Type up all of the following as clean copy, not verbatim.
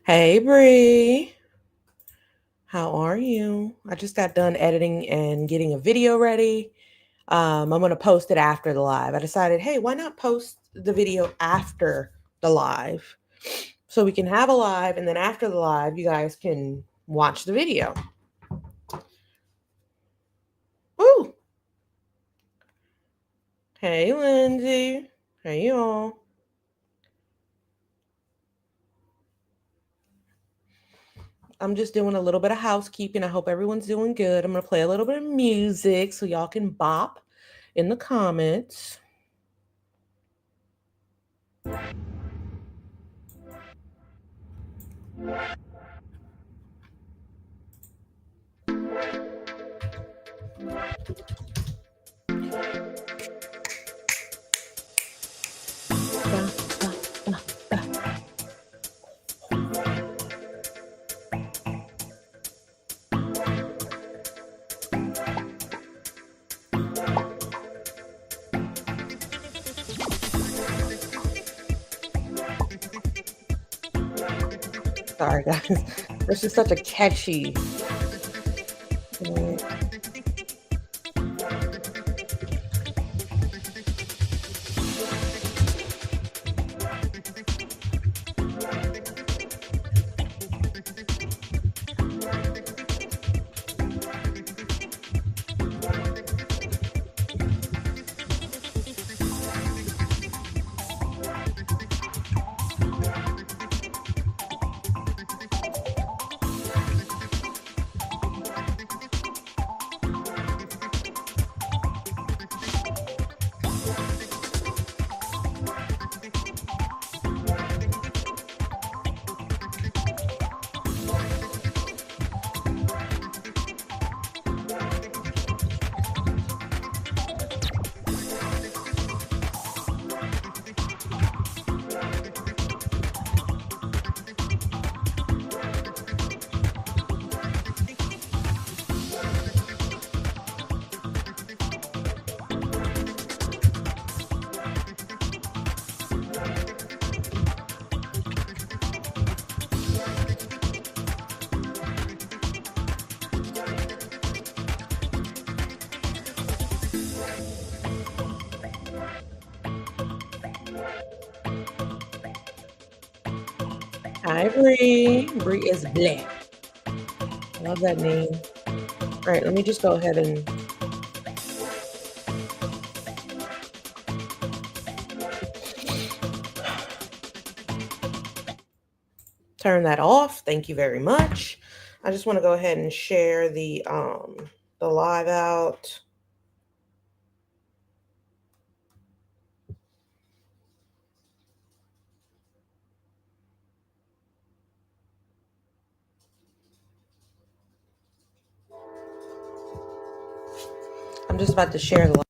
Hey Bree, how are you? I just got done editing and getting a video ready. I'm gonna post it after the live. I decided, hey, why not post the video after the live so we can have a live, and then after the live, you guys can watch the video. Woo! Hey Lindsay, hey y'all. I'm just doing a little bit of housekeeping. I hope everyone's doing good. I'm gonna play a little bit of music so y'all can bop in the comments. Sorry, guys. This is such a catchy. Hi, Bree. Bree is black. I love that name. All right, let me just go ahead and turn that off. Thank you very much. I just want to go ahead and share the live out. I'm just about to share the live.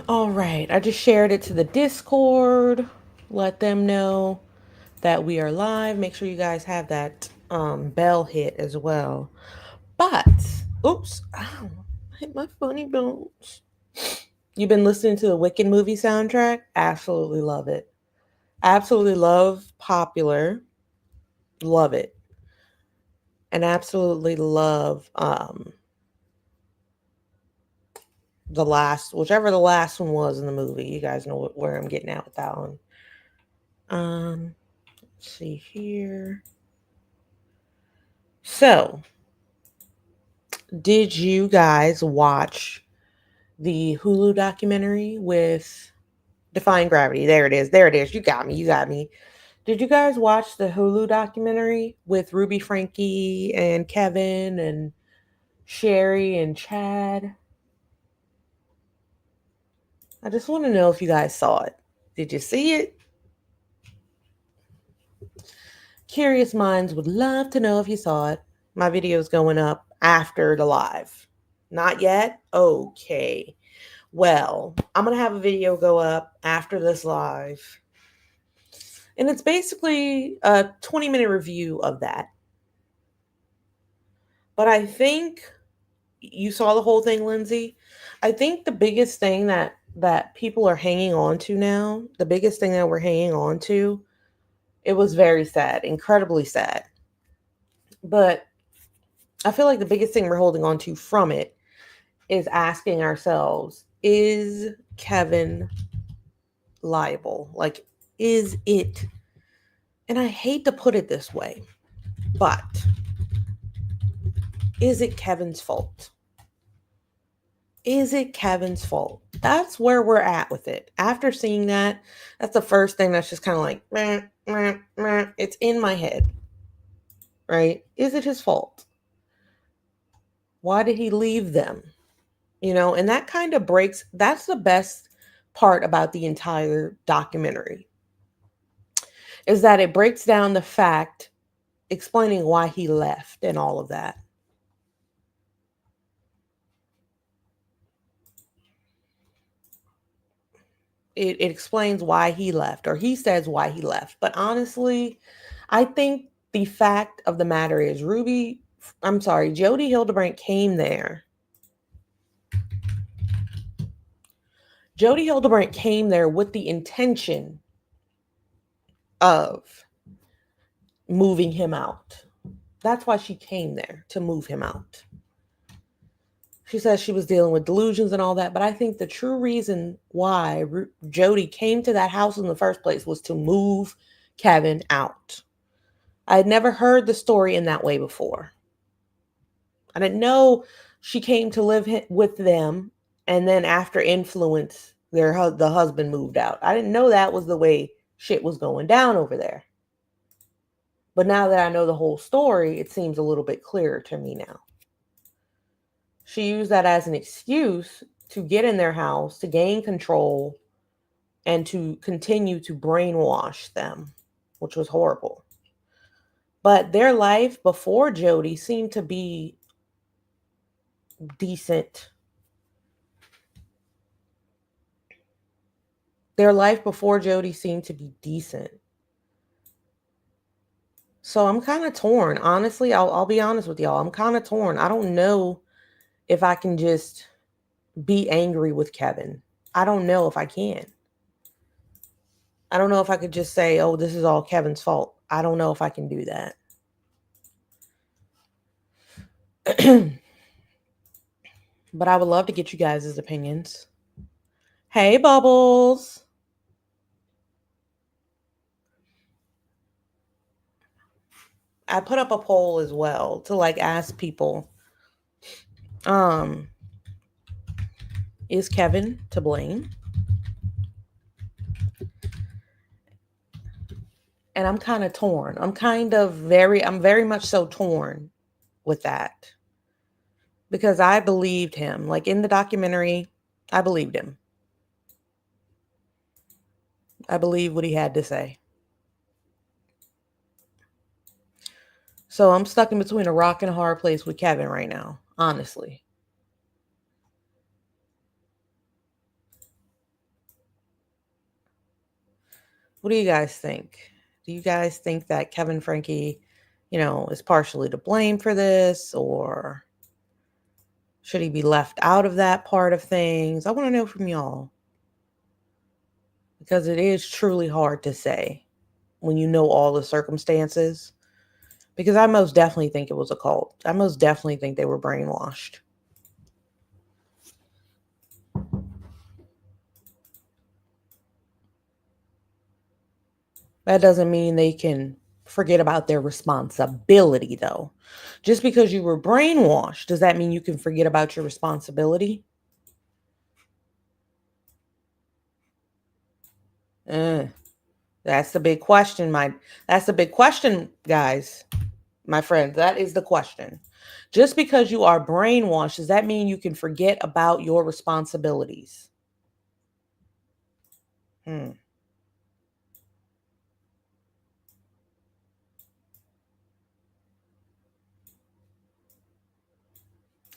All right, I just shared it to the Discord. Let them know that we are live. Make sure you guys have that bell hit as well. But, oops, ow, I hit my funny bones. You've been listening to the Wicked movie soundtrack? Absolutely love it. Absolutely love Popular. Love it. And absolutely love the last, whichever the last one was in the movie. You guys know where I'm getting at with that one. Um, Let's see here. So, did you guys watch the Hulu documentary with Defying Gravity? There it is. There it is. You got me. You got me. Did you guys watch the Hulu documentary with Ruby Franke and Kevin and Shari and Chad? I just want to know if you guys saw it. Did you see it? Curious minds would love to know if you saw it. My video is going up after the live. Not yet? Okay. Well, I'm going to have a video go up after this live. And it's basically a 20-minute review of that. But I think you saw the whole thing, Lindsay. I think the biggest thing that people are hanging on to now, the biggest thing that we're hanging on to, it was very sad, incredibly sad. But I feel like the biggest thing we're holding on to from it is asking ourselves, is Kevin liable? Like, is it? And I hate to put it this way, but is it Kevin's fault? Is it Kevin's fault? That's where we're at with it. After seeing that, that's the first thing that's just kind of like, meh, meh, meh. It's in my head, right? Is it his fault? Why did he leave them? And that kind of breaks, that's the best part about the entire documentary, is that it breaks down the fact, explaining why he left and all of that. It explains why he left, or he says why he left. But honestly, I think the fact of the matter is Jodi Hildebrandt came there. Jodi Hildebrandt came there with the intention of moving him out. That's why she came there, to move him out. She says she was dealing with delusions and all that, but I think the true reason why Jodi came to that house in the first place was to move Kevin out. I had never heard the story in that way before. I didn't know she came to live with them, and then after influence, the husband moved out. I didn't know that was the way shit was going down over there. But now that I know the whole story, it seems a little bit clearer to me now. She used that as an excuse to get in their house, to gain control, and to continue to brainwash them, which was horrible. But their life before Jodi seemed to be decent. Their life before Jodi seemed to be decent. So I'm kind of torn. Honestly, I'll be honest with y'all. I'm kind of torn. I don't know if I can just be angry with Kevin. I don't know if I can. I don't know if I could just say, oh, this is all Kevin's fault. I don't know if I can do that. But I would love to get you guys' opinions. Hey, Bubbles. I put up a poll as well to ask people, is Kevin to blame? And I'm kind of torn. I'm very much so torn with that. Because I believed him. Like in the documentary, I believed him. I believed what he had to say. So I'm stuck in between a rock and a hard place with Kevin right now, honestly. What do you guys think? Do you guys think that Kevin Franke, is partially to blame for this, or should he be left out of that part of things? I want to know from y'all, because it is truly hard to say when you know all the circumstances, because I most definitely think it was a cult. I most definitely think they were brainwashed. That doesn't mean they can forget about their responsibility, though. Just because you were brainwashed, does that mean you can forget about your responsibility? Uh, that's the big question, that's the big question, guys. My friends, that is the question. Just because you are brainwashed, does that mean you can forget about your responsibilities? Hmm,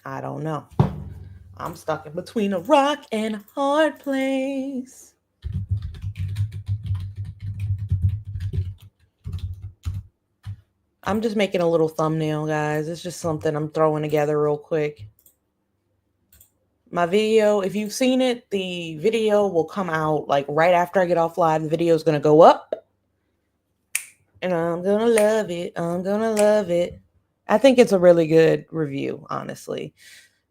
I don't know. I'm stuck in between a rock and a hard place. I'm just making a little thumbnail, guys. It's just something I'm throwing together real quick. My video, if you've seen it, the video will come out like right after I get off live. The video is going to go up and I'm going to love it. I'm going to love it. I think it's a really good review, honestly.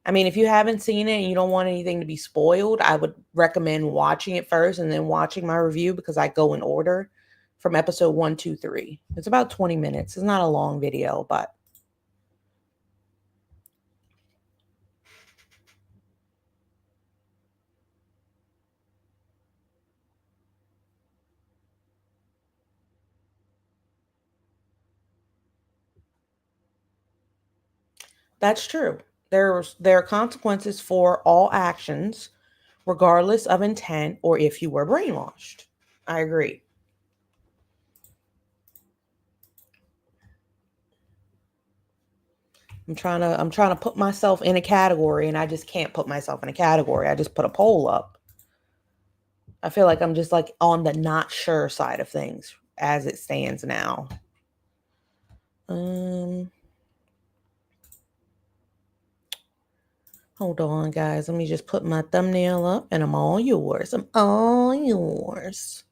I mean, if you haven't seen it and you don't want anything to be spoiled, I would recommend watching it first and then watching my review because I go in order from episode 1, 2, 3. It's about 20 minutes. It's not a long video, but that's true. There are consequences for all actions, regardless of intent or if you were brainwashed. I agree. I'm trying to put myself in a category and I just can't put myself in a category. I just put a poll up. I feel like I'm just like on the not sure side of things as it stands now. Um Hold on, guys. Let me just put my thumbnail up and I'm all yours. I'm all yours.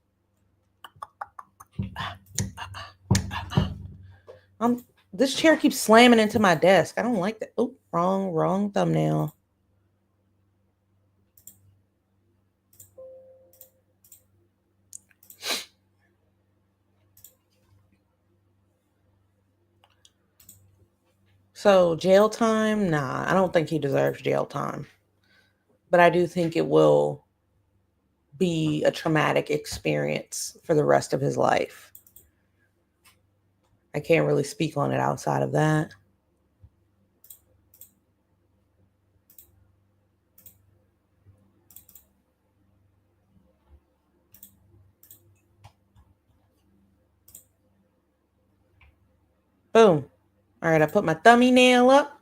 This chair keeps slamming into my desk. I don't like that. Oh, wrong thumbnail. So jail time? Nah, I don't think he deserves jail time. But I do think it will be a traumatic experience for the rest of his life. I can't really speak on it outside of that. Boom. All right, I put my thumbnail up.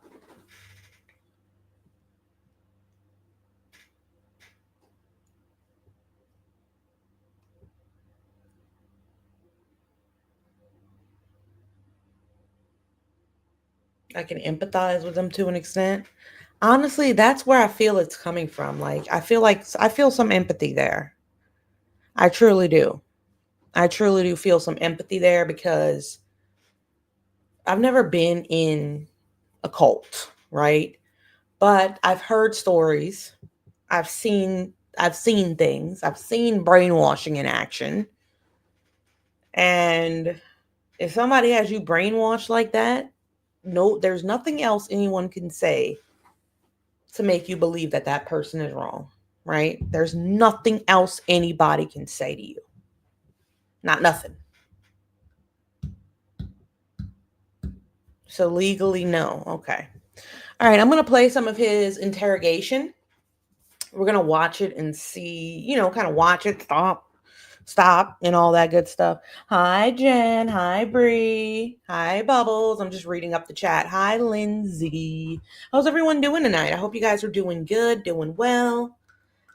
I can empathize with them to an extent. Honestly, that's where I feel it's coming from. Like I feel some empathy there. I truly do. I truly do feel some empathy there because I've never been in a cult, right? But I've heard stories. I've seen things. I've seen brainwashing in action. And if somebody has you brainwashed like that, no, there's nothing else anyone can say to make you believe that that person is wrong, right? There's nothing else anybody can say to you. Not nothing. So legally, no. Okay. All right. I'm going to play some of his interrogation. We're going to watch it and see, kind of watch it, stop, and all that good stuff. Hi, Jen. Hi, Bree. Hi, Bubbles. I'm just reading up the chat. Hi, Lindsay. How's everyone doing tonight? I hope you guys are doing good, doing well.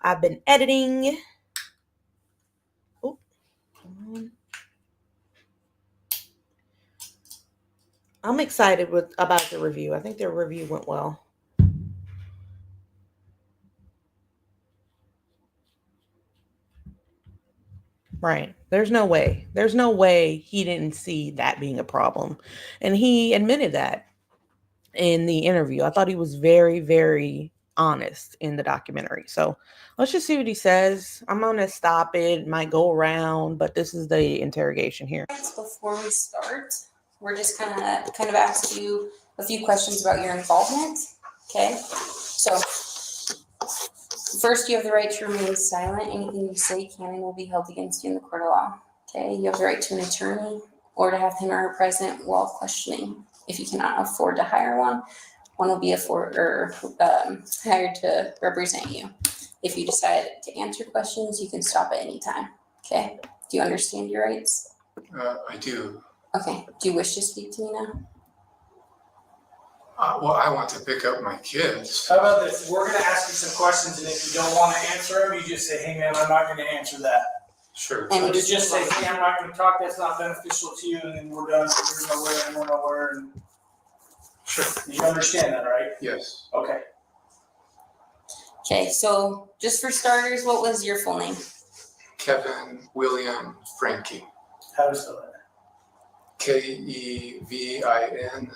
I've been editing. Oh, I'm excited about the review. I think their review went well. Right. There's no way. There's no way he didn't see that being a problem. And he admitted that in the interview. I thought he was very, very honest in the documentary. So let's just see what he says. I'm going to stop it, might go around, but this is the interrogation here. Before we start, we're just kind of ask you a few questions about your involvement. Okay, so first, you have the right to remain silent. Anything you say can and will be held against you in the court of law. Okay, you have the right to an attorney or to have him or her present while questioning. If you cannot afford to hire one, one will be hired to represent you. If you decide to answer questions, you can stop at any time. Okay, do you understand your rights? I do. Okay, do you wish to speak to me now? Well, I want to pick up my kids. How about this? We're going to ask you some questions, and if you don't want to answer them, you just say, hey, man, I'm not going to answer that. Sure. And So just say, hey, I'm not going to talk. That's not beneficial to you, and then we're done. You're nowhere, and we're nowhere. And Sure. you understand that, right? Yes. Okay. Okay, so just for starters, what was your full name? Kevin William Franke. How to spell that? KEVIN WILLIAM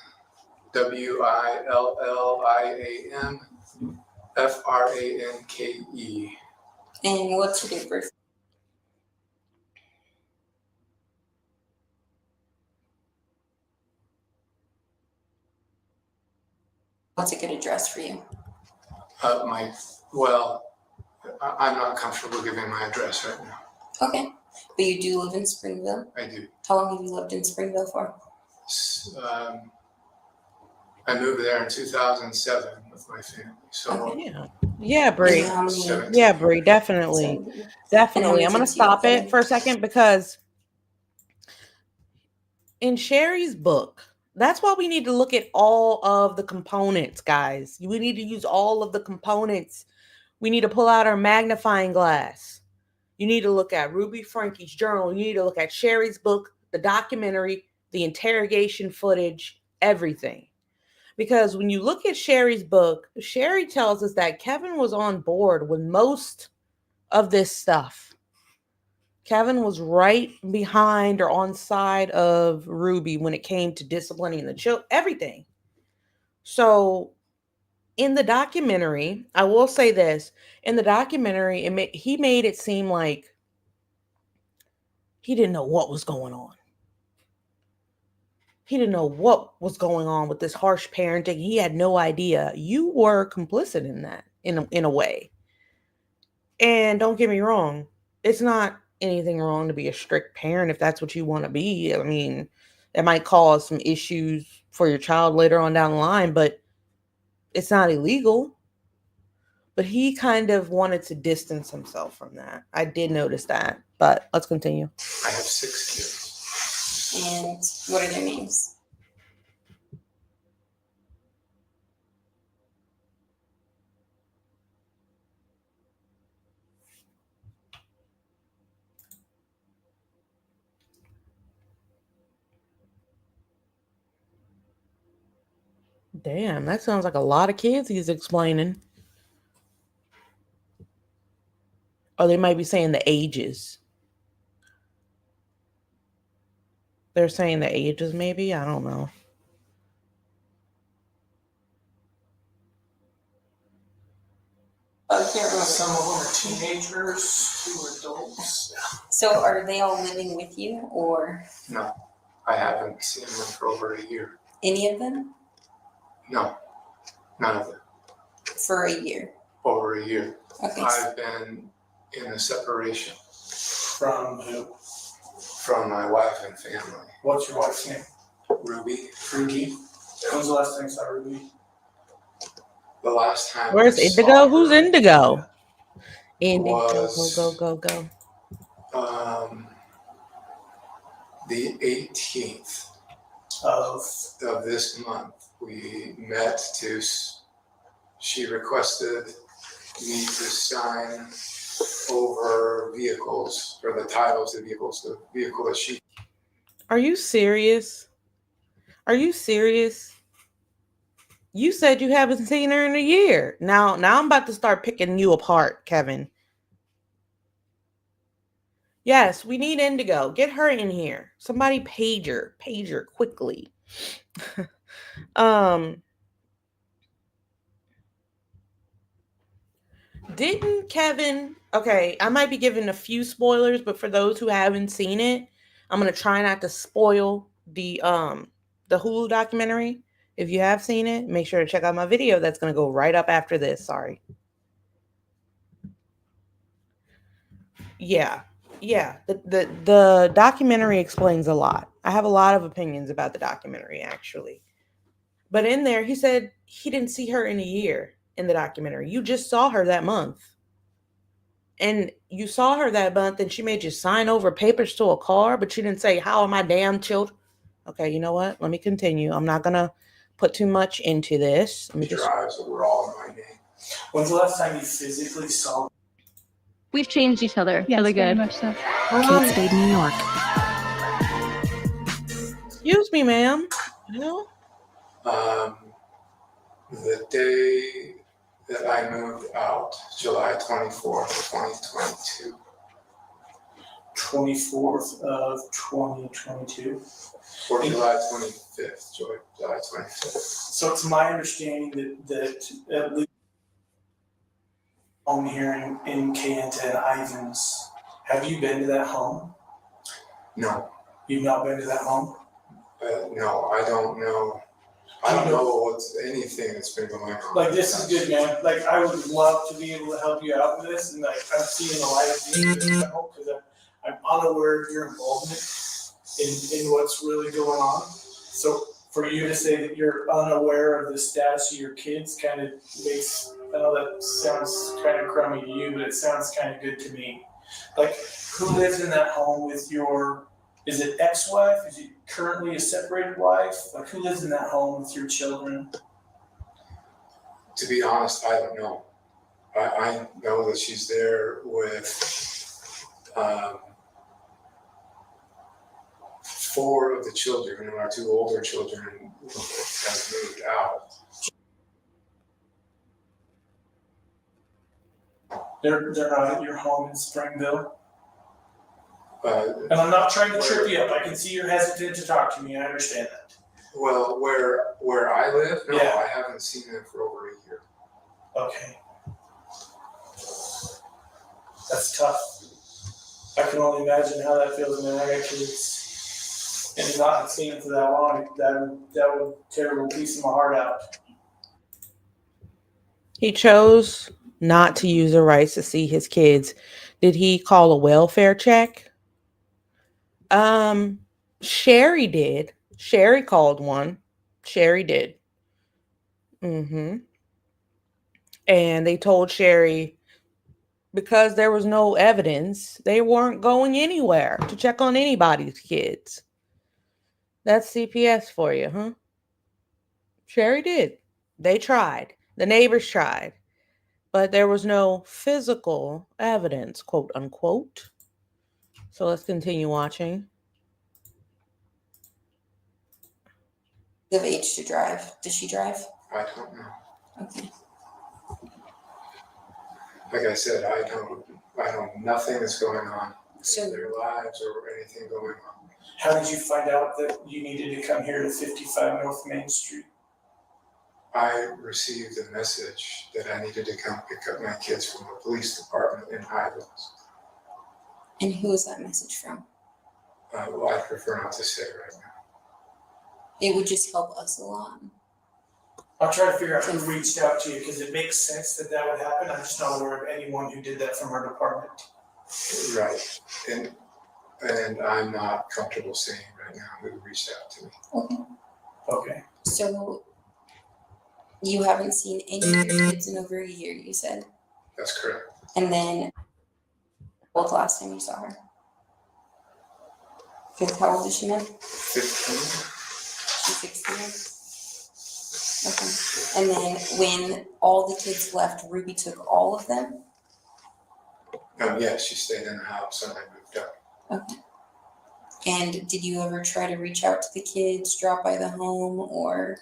FRANKE. And what's your date of birth? What's a good address for you? I'm not comfortable giving my address right now. Okay, but you do live in Springville? I do. How long have you lived in Springville for? I moved there in 2007 with my family. So Okay. Yeah, Bree. And how many- 17. Yeah, Bree, definitely. Definitely. I'm going to stop kids do you have, it for a second because in Shari's book, that's why we need to look at all of the components, guys. We need to use all of the components. We need to pull out our magnifying glass. You need to look at Ruby Franke's journal. You need to look at Shari's book, the documentary, the interrogation footage, everything. Because when you look at Shari's book, Shari tells us that Kevin was on board with most of this stuff. Kevin was right behind or on side of Ruby when it came to disciplining the children, everything. So in the documentary, I will say this, in the documentary, he made it seem like he didn't know what was going on. He didn't know what was going on with this harsh parenting. He had no idea. You were complicit in that, in a way. And don't get me wrong, it's not anything wrong to be a strict parent if that's what you want to be. I mean, it might cause some issues for your child later on down the line, but it's not illegal. But he kind of wanted to distance himself from that. I did notice that, but let's continue. I have 6 kids. And what are their names? Damn, that sounds like a lot of kids he's explaining. Or they might be saying the ages. They're saying the ages, maybe? I don't know. Some of them are teenagers, 2 adults. So are they all living with you or No, I haven't seen them for over a year. any of them? No, none of them. For a year. Over a year. Okay. I've been in a separation From who? from my wife and family. What's your wife's name? Ruby. Ruby. When's the last time you saw Ruby? The last time. Where's I saw Indigo? her Who's Indigo? Indigo, was- go. The 18th Of of this month, we met to. She requested me to sign over vehicles, or the titles of vehicles, the vehicle that she. Are you serious? Are you serious? You said you haven't seen her in a year. Now I'm about to start picking you apart, Kevin. Yes, we need Indigo. Get her in here. Somebody page her quickly. Didn't Kevin? Okay, I might be giving a few spoilers, but for those who haven't seen it, I'm gonna try not to spoil the Hulu documentary. If you have seen it, make sure to check out my video. That's gonna go right up after this. Sorry. Yeah, yeah. The documentary explains a lot. I have a lot of opinions about the documentary actually. But in there, he said he didn't see her in a year in the documentary. You just saw her that month. And you saw her that month and she made you sign over papers to a car, but she didn't say, "How are my damn children?" Okay, you know what? Let me continue. I'm not going to put too much into this. Let me just. Drives that were all in my name. When's the last time you physically saw? We've changed each other. Yes, really very good. much so. Kate Spade, New York. Excuse me, ma'am. You know? The day that I moved out, July 24th, 2022. 24th of 2022. Or July 25th, July 25th. So it's my understanding that at least home here in Kayenta and Ivans, have you been to that home? No, You've not been to that home? no, I don't know. I don't know what's anything that's been going on. Like, this is good, man. Like, I would love to be able to help you out with this, and like, I'm seeing the light of being I hope, because I'm unaware of your involvement in what's really going on. So for you to say that you're unaware of the status of your kids kind of makes, I know that sounds kind of crummy to you, but it sounds kind of good to me. Like, who lives in that home with your, is it ex-wife? Is it currently a separated wife? Like, who lives in that home with your children? To be honest, I don't know. I know that she's there with 4 of the children, and our 2 older children have moved out. They're not at your home in Springville? And I'm not trying to trip you up. I can see you're hesitant to talk to me. I understand that. well, where I live, no, Yeah. I haven't seen them for over a year. Okay. That's tough. I can only imagine how that feels when I got kids. And not seeing them for that long, that would tear a piece of my heart out. He chose not to use the rights to see his kids. Did he call a welfare check? Shari did. Shari called one. Shari did. And they told Shari because there was no evidence, they weren't going anywhere to check on anybody's kids. That's CPS for you, huh? Shari did. They tried. The neighbors tried. But there was no physical evidence, quote unquote. So let's continue watching. Of age to drive. Does she drive? I don't know. Okay. Like I said, I know nothing is going on So- in their lives or anything going on. How did you find out that you needed to come here to 55 North Main Street? I received a message that I needed to come pick up my kids from the police department in Highlands. And who is that message from? Well, I prefer not to say right now. It would just help us a lot. I'll try to figure out who reached out to you, because it makes sense that would happen. I'm just not aware of anyone who did that from our department. Right, and I'm not comfortable saying right now who reached out to me. Okay. Okay. So you haven't seen any of your kids in over a year, you said? That's correct. And then what was the last time you saw her? How old is she now? 15. She's 16. Okay. And then when all the kids left, Ruby took all of them? Yeah, she stayed in the house and I moved up. Okay. And did you ever try to reach out to the kids, drop by the home, or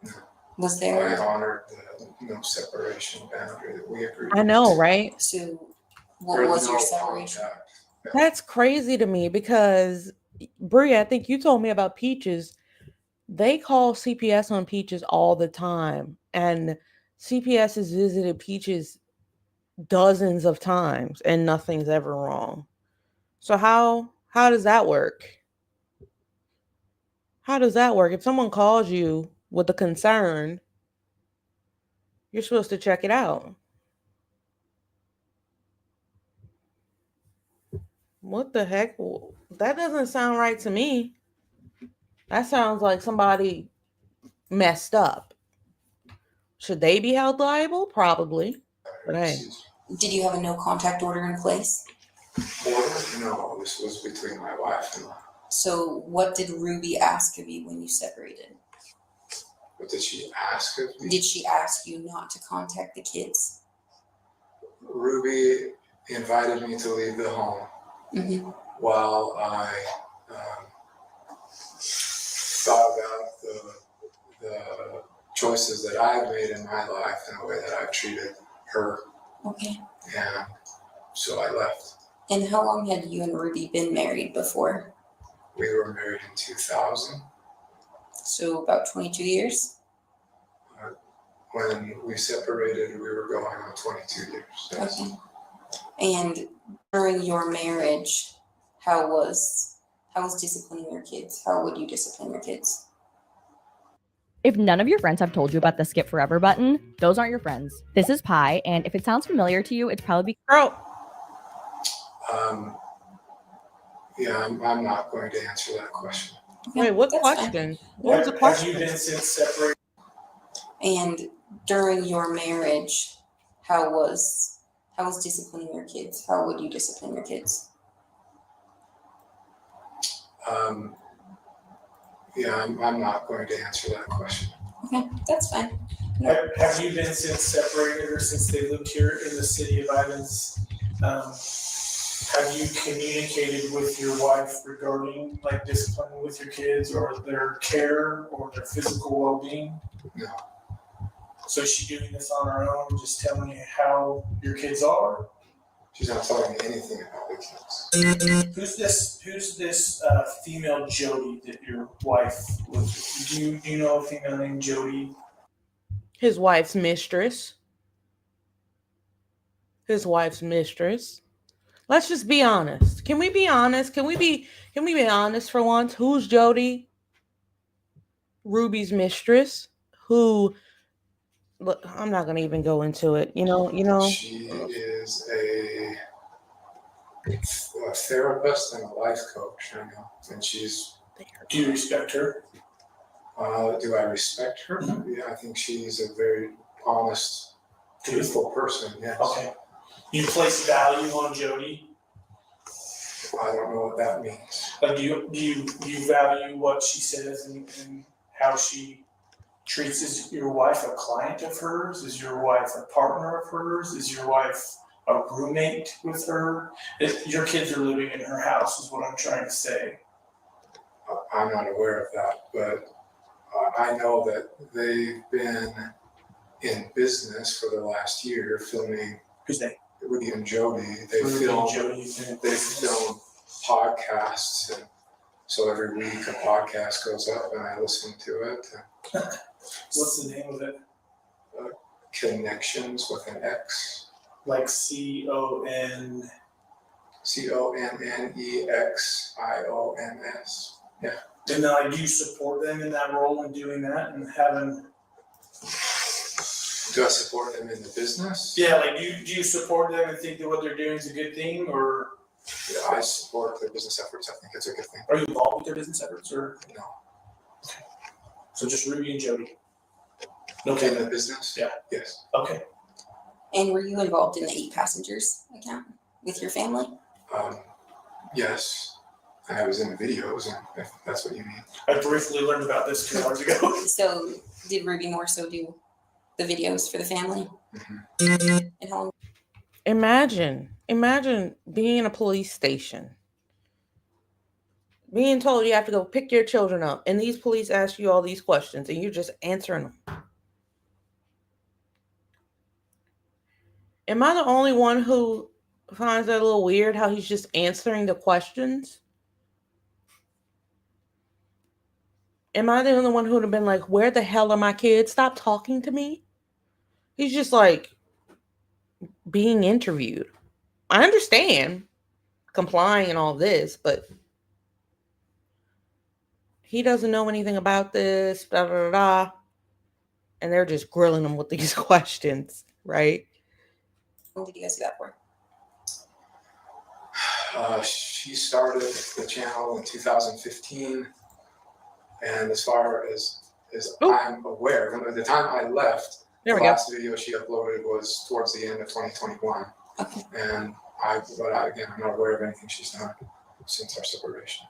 No. was I there? honored the no separation boundary that we agreed. I know, right? So what There was no your separation? contact. That's crazy to me because, Brie, I think you told me about Peaches. They call CPS on Peaches all the time. And CPS has visited Peaches dozens of times and nothing's ever wrong. So how does that work? How does that work? If someone calls you with a concern, you're supposed to check it out. What the heck? That doesn't sound right to me. That sounds like somebody messed up. Should they be held liable? Probably. But hey. Did you have a no contact order in place? No, this was between my wife and I. So what did Ruby ask of you when you separated? What did she ask of me? Did she ask you not to contact the kids? Ruby invited me to leave the home while I thought about the choices that I've made in my life and the way that I've treated her. Okay. And so I left. And how long had you and Ruby been married before? We were married in 2000. So about 22 years? When we separated, we were going on 22 years. Yes. Okay. And during your marriage, how was disciplining your kids? How would you discipline your kids? If none of your friends have told you about the skip forever button, those aren't your friends. This is Pi, and if it sounds familiar to you, it's probably Girl. Yeah, I'm not going to answer that question. Okay, Wait, what that's question? fine. What was the Have question? you been since separated? And during your marriage, how was disciplining your kids? How would you discipline your kids? Yeah, I'm not going to answer that question. Okay, that's fine. Have you been since separated or since they lived here in the city of Ivins? Have you communicated with your wife regarding like disciplining with your kids or their care or their physical well-being? No. So is she doing this on her own, just telling you how your kids are? She's not telling me anything about the kids. Who's this female Jodi that your wife was with? Do you know a female named Jodi? His wife's mistress. His wife's mistress. Let's just be honest. Can we be honest? Can we be honest for once? Who's Jodi? Ruby's mistress. Who look, I'm not gonna even go into it. You know. She is a therapist and a life coach, I know. And she's. Do you respect her? Do I respect her? Mm-hmm. Yeah, I think she's a very honest, truthful person, yes. Okay. You place value on Jodi? I don't know what that means. Like, do you value what she says and how she treats? Is your wife a client of hers? Is your wife a partner of hers? Is your wife a roommate with her? Your kids are living in her house is what I'm trying to say. I'm not aware of that, but I know that they've been in business for the last year filming. Who's they? Ruby and Jodi. They film podcasts, and so every week a podcast goes up and I listen to it. What's the name of it? Connections with an X. Like CON. CONNEXIONS. Yeah. And do you support them in that role and doing that and having? Do I support them in the business? Yeah, like do you support them and think that what they're doing is a good thing, or? Yeah, I support their business efforts. I think it's a good thing. Are you involved with their business efforts, or? No. Okay. So just Ruby and Jodi. Okay, in the business? Yeah. Yes. Okay. And were you involved in the 8 passengers account with your family? Yes. I was in the videos, if that's what you mean. I briefly learned about this 2 hours ago. So did Ruby more so do the videos for the family? Mm-hmm. And how long? Imagine being in a police station, being told you have to go pick your children up, and these police ask you all these questions, and you're just answering them. Am I the only one who finds that a little weird how he's just answering the questions? Am I the only one who would have been like, where the hell are my kids? Stop talking to me. He's just like being interviewed. I understand complying and all this, but he doesn't know anything about this, blah, blah, blah. And they're just grilling him with these questions, right? What did you guys do that for? She started the channel in 2015, and as far as I'm aware, at the time I left, the last video she uploaded was towards the end of 2021. Okay. And again, I'm not aware of anything she's done since our separation.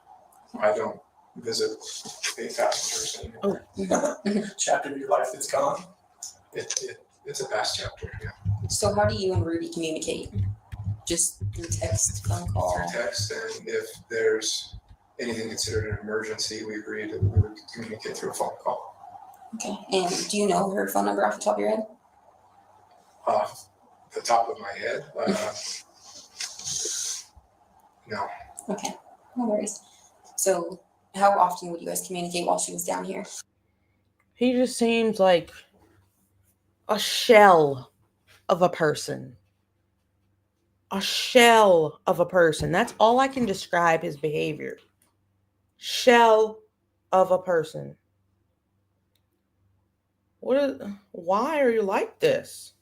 I don't visit state passengers anymore. Chapter of your life that's gone. It's a past chapter, yeah. So how do you and Ruby communicate? Just through text, phone call? Through text, and if there's anything considered an emergency, we agreed that we would communicate through a phone call. Okay. And do you know her phone number off the top of your head? Off the top of my head, no. Okay, no worries. So how often would you guys communicate while she was down here? He just seems like a shell of a person. A shell of a person. That's all I can describe his behavior. Shell of a person. Why are you like this?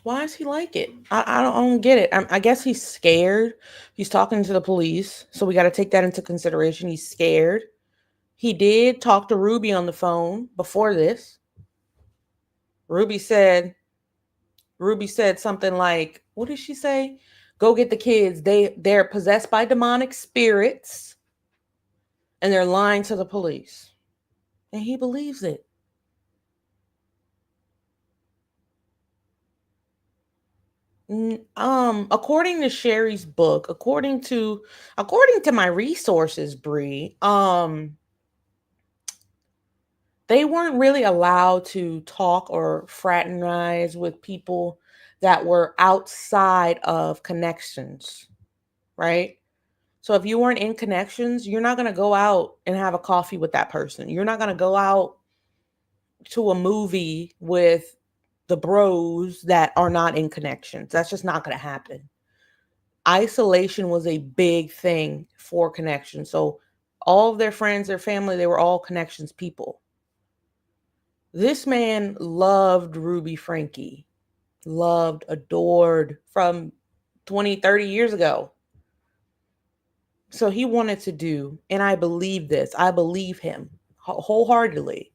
Why is he like it? I don't get it. I guess he's scared. He's talking to the police, so we got to take that into consideration. He's scared. He did talk to Ruby on the phone before this. Ruby said something like, what did she say? Go get the kids. They're possessed by demonic spirits and they're lying to the police. And he believes it. According to Shari's book, according to my resources, Bree, they weren't really allowed to talk or fraternize with people that were outside of connections, right? So if you weren't in connections, you're not going to go out and have a coffee with that person. You're not going to go out to a movie with the bros that are not in connections. That's just not going to happen. Isolation was a big thing for connections. So all of their friends, their family, they were all connections people. This man loved Ruby Franke, loved, adored from 20, 30 years ago. So he wanted to do, and I believe this, I believe him wholeheartedly.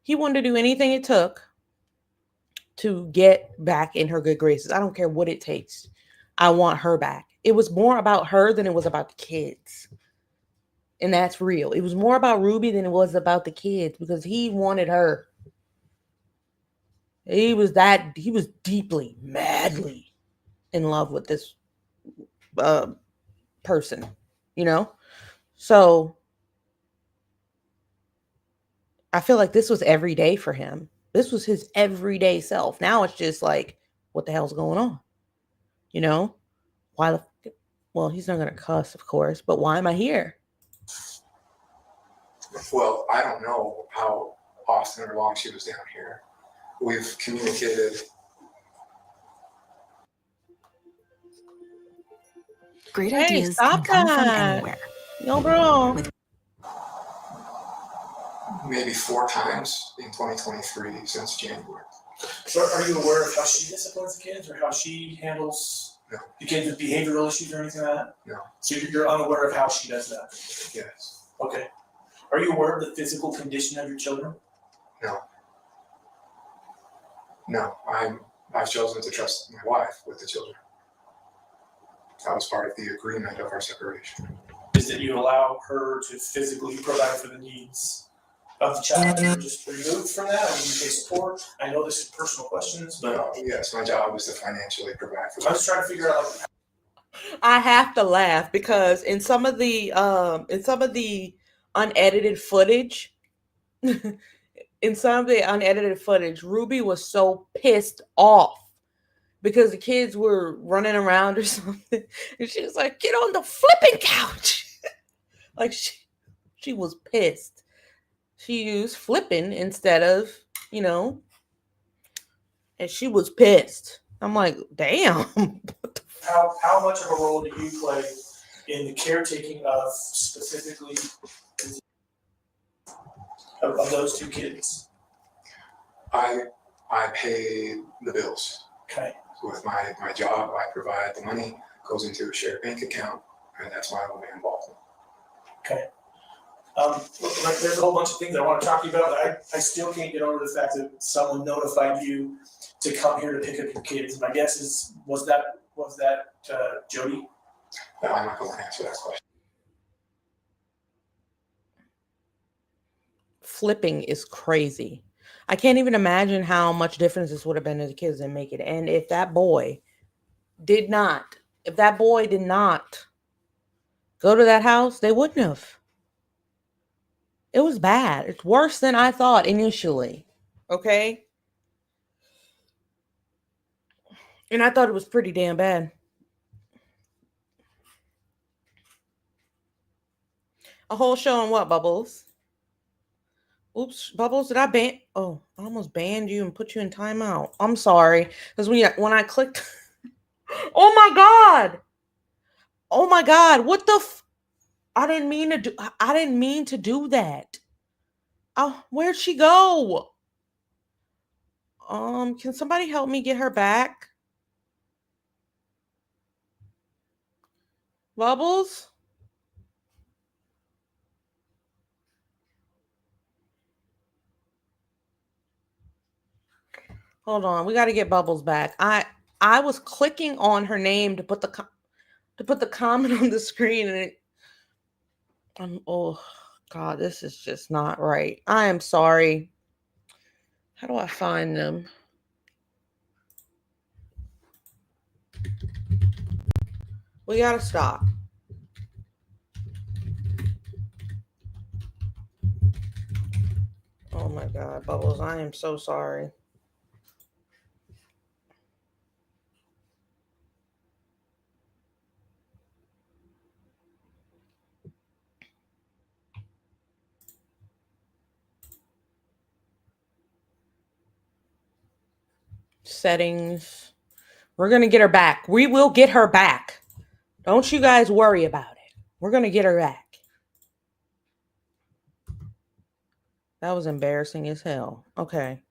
He wanted to do anything it took to get back in her good graces. I don't care what it takes. I want her back. It was more about her than it was about the kids. And that's real. It was more about Ruby than it was about the kids because he wanted her. He was deeply, madly in love with this person, you know? So I feel like this was every day for him. This was his everyday self. Now it's just like, what the hell's going on? You know? Well, he's not going to cuss, of course, but why am I here? Well, I don't know how often or long she was down here. We've communicated. Great ideas Stop can come from that. anywhere. No, bro. Maybe 4 times in 2023 since January. So are you aware of how she disciplines the kids or how she handles the kids with behavioral issues or anything like that? No. So you're unaware of how she does that? Yes. Okay. Are you aware of the physical condition of your children? No. I've chosen to trust my wife with the children. That was part of the agreement of our separation. Is that you allow her to physically provide for the needs of the child? You're just removed from that? I mean, you pay support? I know this is personal questions, but No, yes, my job is to financially provide for I them. was trying to figure out I have to laugh because in some of the unedited footage, Ruby was so pissed off because the kids were running around or something. And she was like, get on the flipping couch. Like she was pissed. She used flipping instead of, and she was pissed. I'm like, damn. How much of a role do you play in the caretaking of specifically of those two kids? I pay the bills. Okay. With my job, I provide the money, goes into a shared bank account, and that's my only involvement. Okay. Like there's a whole bunch of things I want to talk to you about, but I still can't get over the fact that someone notified you to come here to pick up your kids. My guess is, was that Jodi? No, I'm not going to answer that question. Flipping is crazy. I can't even imagine how much difference this would have been to the kids and make it. And if that boy did not go to that house, they wouldn't have. It was bad. It's worse than I thought initially. Okay? And I thought it was pretty damn bad. A whole show on what, Bubbles? Oops, Bubbles, did I ban? Oh, I almost banned you and put you in timeout. I'm sorry. Because when I clicked... Oh my God. What the I didn't mean to do that. Oh, where'd she go? Can somebody help me get her back? Bubbles? Hold on, we got to get Bubbles back. I was clicking on her name to put the comment on the screen, and oh God, this is just not right. I am sorry. How do I find them? We got to stop. Oh my God, Bubbles, I am so sorry. Settings. We're going to get her back. We will get her back. Don't you guys worry about it. We're going to get her back. That was embarrassing as hell. Okay.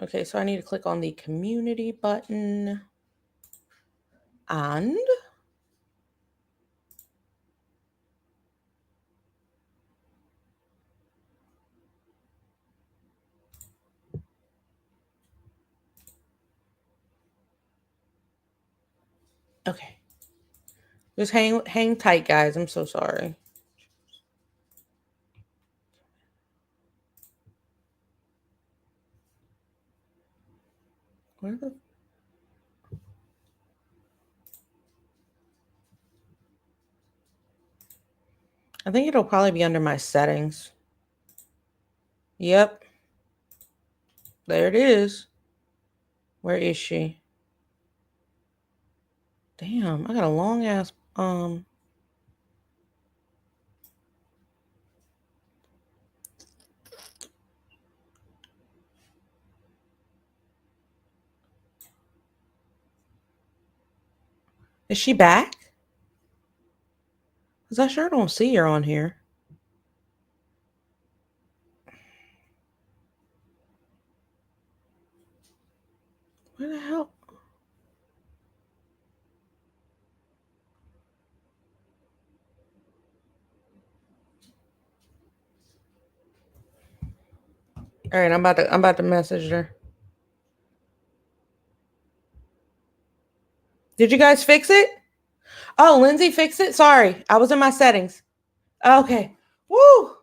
Okay, so I need to click on the community button. And okay. Just hang tight, guys. I'm so sorry. Where the... I think it'll probably be under my settings. Yep. There it is. Where is she? Damn, I got a long ass Is she back? Because I sure don't see her on here. Where the hell? All right, I'm about to message her. Did you guys fix it? Oh, Lindsay fixed it? Sorry, I was in my settings. Okay. Woo!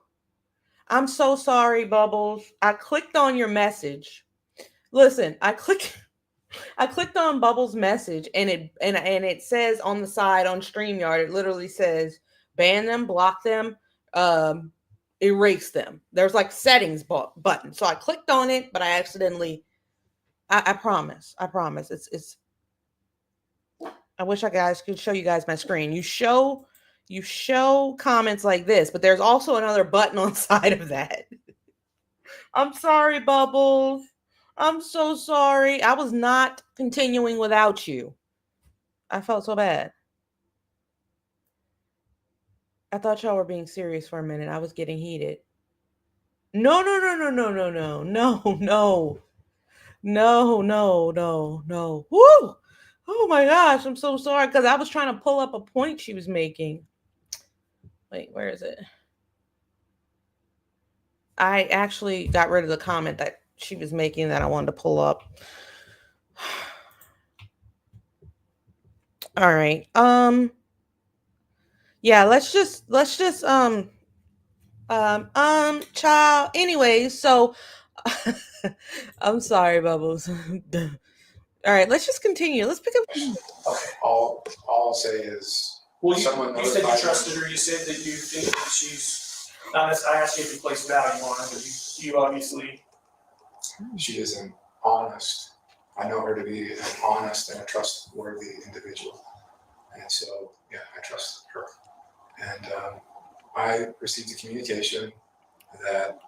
I'm so sorry, Bubbles. I clicked on your message. Listen, I clicked on Bubbles' message, and it says on the side on StreamYard, it literally says ban them, block them, erase them. There's like settings button. So I clicked on it, but I accidentally. I promise. It's. I wish I guys could show you guys my screen. You show you show comments like this, but there's also another button on the side of that. I'm sorry, Bubbles. I'm so sorry. I was not continuing without you. I felt so bad. I thought y'all were being serious for a minute. I was getting heated. No. Woo! Oh my gosh, I'm so sorry because I was trying to pull up a point she was making. Wait, where is it? I actually got rid of the comment that she was making that I wanted to pull up. All right. Yeah, let's just child. Anyways, so I'm sorry, Bubbles. All right, let's just continue. Let's pick up. Okay, all I'll say is, Well, someone you said you notified trusted her. You said that you think that she's not necessarily. I asked you if you place value on her, but you obviously. she isn't honest. I know her to be an honest and a trustworthy individual. And so, yeah, I trust her. And I received a communication that,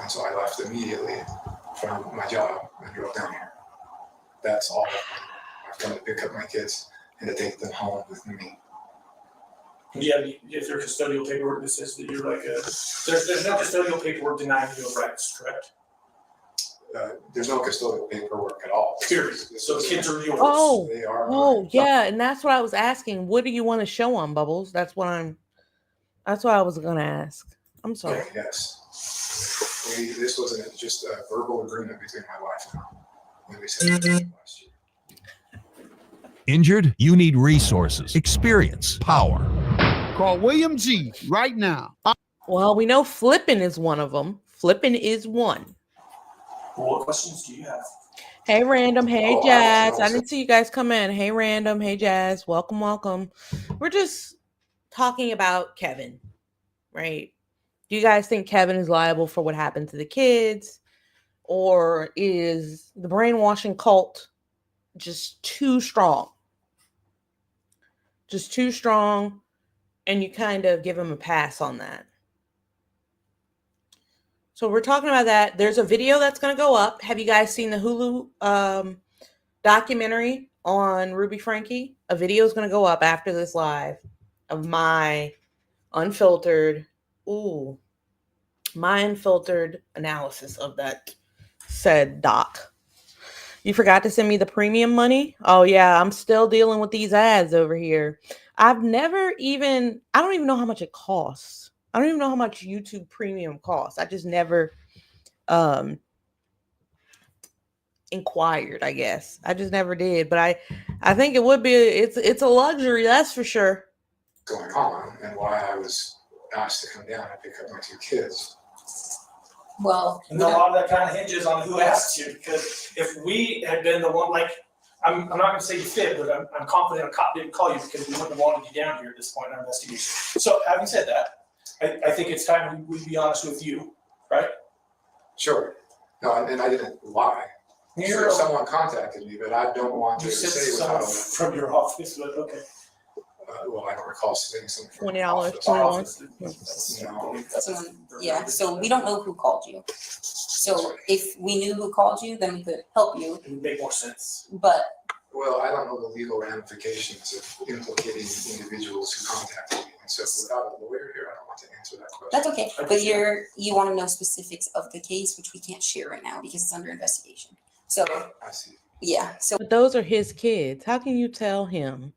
and so I left immediately from my job and drove down here. That's all. I've come to pick up my kids and to take them home with me. Yeah, if there's custodial paperwork that says that you're like a, there's no custodial paperwork denying you of rights, correct? There's no custodial paperwork at all. Period. So the kids are yours. Oh, They are. yeah, and that's what I was asking. What do you want to show on Bubbles? That's what I was gonna ask. I'm sorry. Okay, yes. This wasn't just a verbal agreement between my wife and I when we said last year. Injured? You need resources, experience, power. Call William G right now. Well, we know Flippin' is one of them. Flippin' is one. What questions do you have? Hey, Random. Hey, Oh, Jazz. I didn't see you guys come in. Hey, Random. Hey, Jazz. Welcome. We're just talking about Kevin, right? Do you guys think Kevin is liable for what happened to the kids? Or is the brainwashing cult just too strong? Just too strong, and you kind of give him a pass on that. So we're talking about that. There's a video that's going to go up. Have you guys seen the Hulu documentary on Ruby Franke? A video is going to go up after this live of my unfiltered analysis of that said doc. You forgot to send me the premium money? Oh yeah, I'm still dealing with these ads over here. I don't even know how much it costs. I don't even know how much YouTube premium costs. I just never inquired, I guess. I just never did, but I think it would be it's a luxury, that's for sure. Going on and why I was asked to come down and pick up my two kids. Well, And a lot of that kind of hinges on who asked you, because if we had been the one, like, I'm not going to say you fit, but I'm confident a cop didn't call you because we wouldn't have wanted you down here at this point in our investigation. So having said that, I think it's time we be honest with you, right? Sure. No, and I didn't lie. Sure, someone contacted me, but I don't want to You said say someone without. from your office, but okay. Well, I don't recall saying something from $20, my $21. office. No. yeah, so we don't know who called you. So if we knew who called you, then we could help you, It would make more sense. but Well, I don't know the legal ramifications of implicating individuals who contacted me. And so without a lawyer here, I don't want to answer that question. that's okay. But you want to know specifics of the case, which we can't share right now because it's under investigation. So, I see. yeah, so But those are his kids. How can you tell him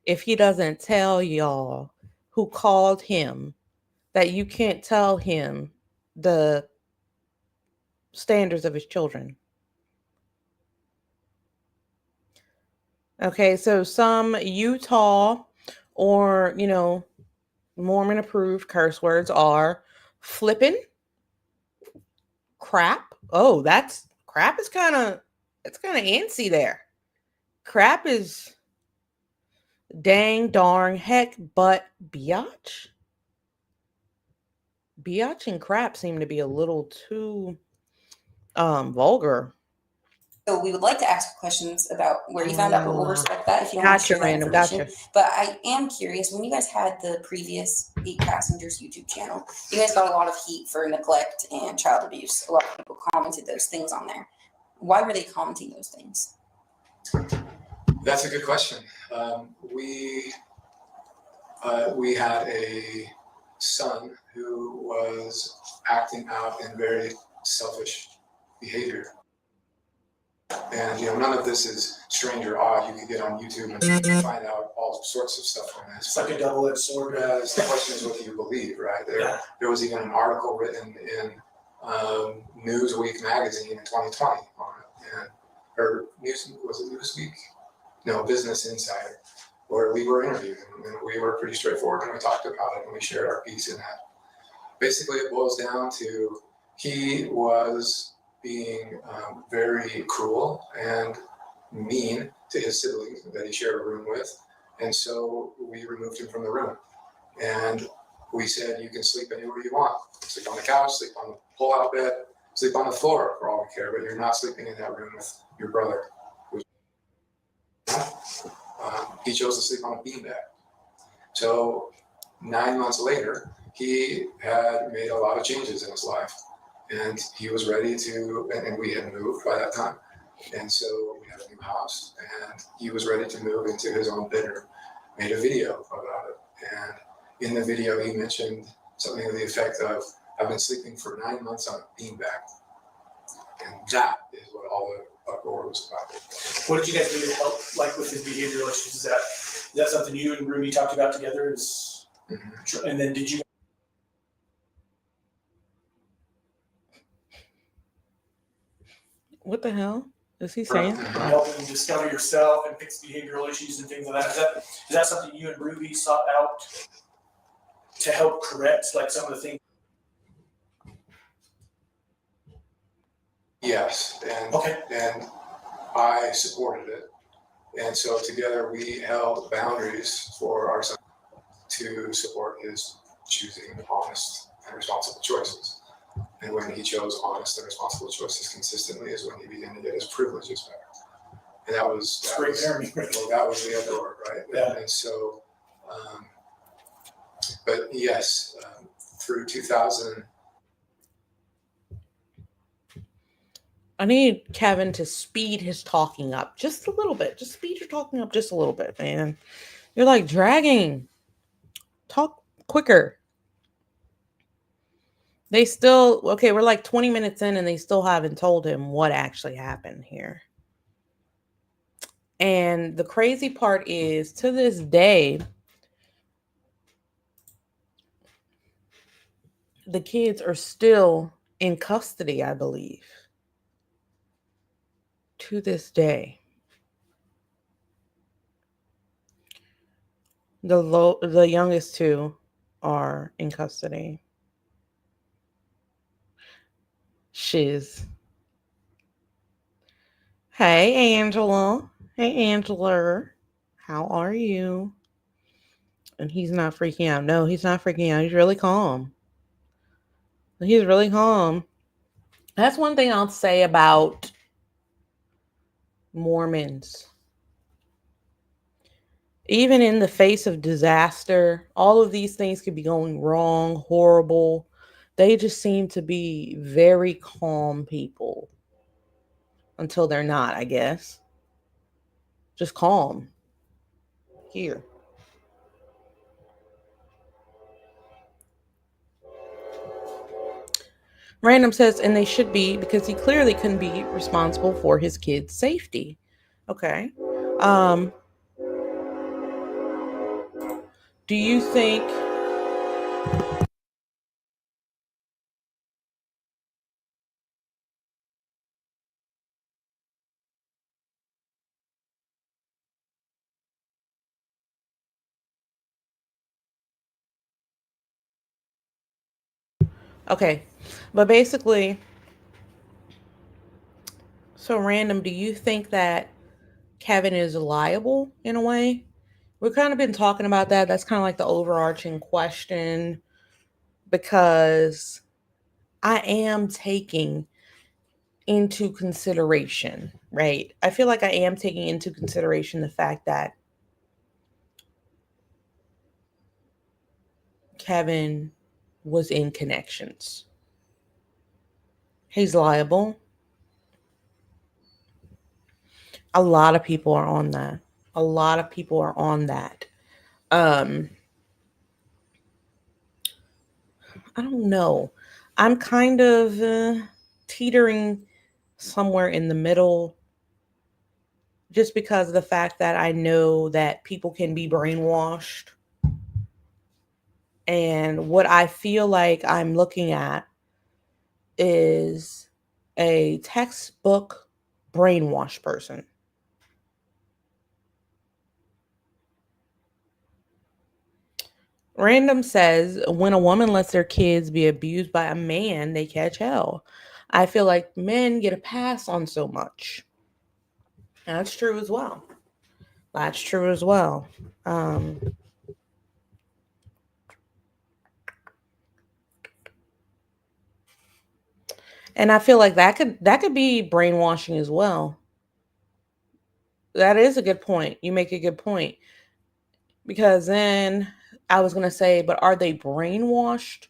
if he doesn't tell y'all who called him that you can't tell him the standards of his children? Okay, so some Utah or, Mormon approved curse words are flippin', crap. Oh, crap is it's kind of antsy there. Crap is dang, darn, heck, but biatch. Biatch and crap seem to be a little too vulgar. So we would like to ask questions about where you found out, but we'll respect that if you don't want to Gotcha, share that Random. information. Gotcha. But I am curious, when you guys had the previous 8 Passengers YouTube channel, you guys got a lot of heat for neglect and child abuse. A lot of people commented those things on there. Why were they commenting those things? That's a good question. We had a son who was acting out in very selfish behavior. And none of this is strange or odd. You can get on YouTube and find out all sorts of stuff from this. It's like a double-edged sword. The question is, what do you believe, right? There was even an article written in Newsweek magazine in 2020 on it, or was it Newsweek? No, Business Insider, where we were interviewed, and we were pretty straightforward, and we talked about it, and we shared our piece in that. Basically, it boils down to he was being very cruel and mean to his siblings that he shared a room with, and so we removed him from the room. And we said, you can sleep anywhere you want. Sleep on the couch, sleep on the pull-out bed, sleep on the floor for all we care, but you're not sleeping in that room with your brother. He chose to sleep on a beanbag. So 9 months later, he had made a lot of changes in his life, and he was ready to, and we had moved by that time. And so we had a new house, and he was ready to move into his own bedroom, made a video about it. And in the video, he mentioned something to the effect of, I've been sleeping for 9 months on a beanbag. And that is what all the uproar was about. What did you guys do to help, with his behavioral issues? Is that something you and Ruby talked about together? And then did you? What the hell is he saying? Helping discover yourself and fix behavioral issues and things like that. Is that something you and Ruby sought out to help correct, some of the things? Yes, and I supported it. And so together we held boundaries for our son to support his choosing honest and responsible choices. And when he chose honest and responsible choices consistently is when he began to get his privileges back. And that was the other word, right? Yeah. And so, but yes, through 2000. I need Kevin to speed his talking up just a little bit. Just speed your talking up just a little bit, man. You're dragging. Talk quicker. They still, we're 20 minutes in and they still haven't told him what actually happened here. And the crazy part is, to this day, the kids are still in custody, I believe. To this day. The youngest two are in custody. Shiz. Hey, Angela. Hey, Angela. How are you? And he's not freaking out. No, he's not freaking out. He's really calm. He's really calm. That's one thing I'll say about Mormons. Even in the face of disaster, all of these things could be going wrong, horrible. They just seem to be very calm people. Until they're not, I guess. Just calm. Here. Random says, and they should be, because he clearly couldn't be responsible for his kids' safety. Okay. Do you think okay, but basically, so Random, do you think that Kevin is liable in a way? We've kind of been talking about that. That's kind of the overarching question, because I am taking into consideration, right? I feel like I am taking into consideration the fact that Kevin was in connections. He's liable. A lot of people are on that. A lot of people are on that. I don't know. I'm kind of teetering somewhere in the middle just because of the fact that I know that people can be brainwashed. And what I feel like I'm looking at is a textbook brainwash person. Random says, when a woman lets their kids be abused by a man, they catch hell. I feel like men get a pass on so much. That's true as well. That's true as well. And I feel like that could be brainwashing as well. That is a good point. You make a good point. Because then I was going to say, but are they brainwashed?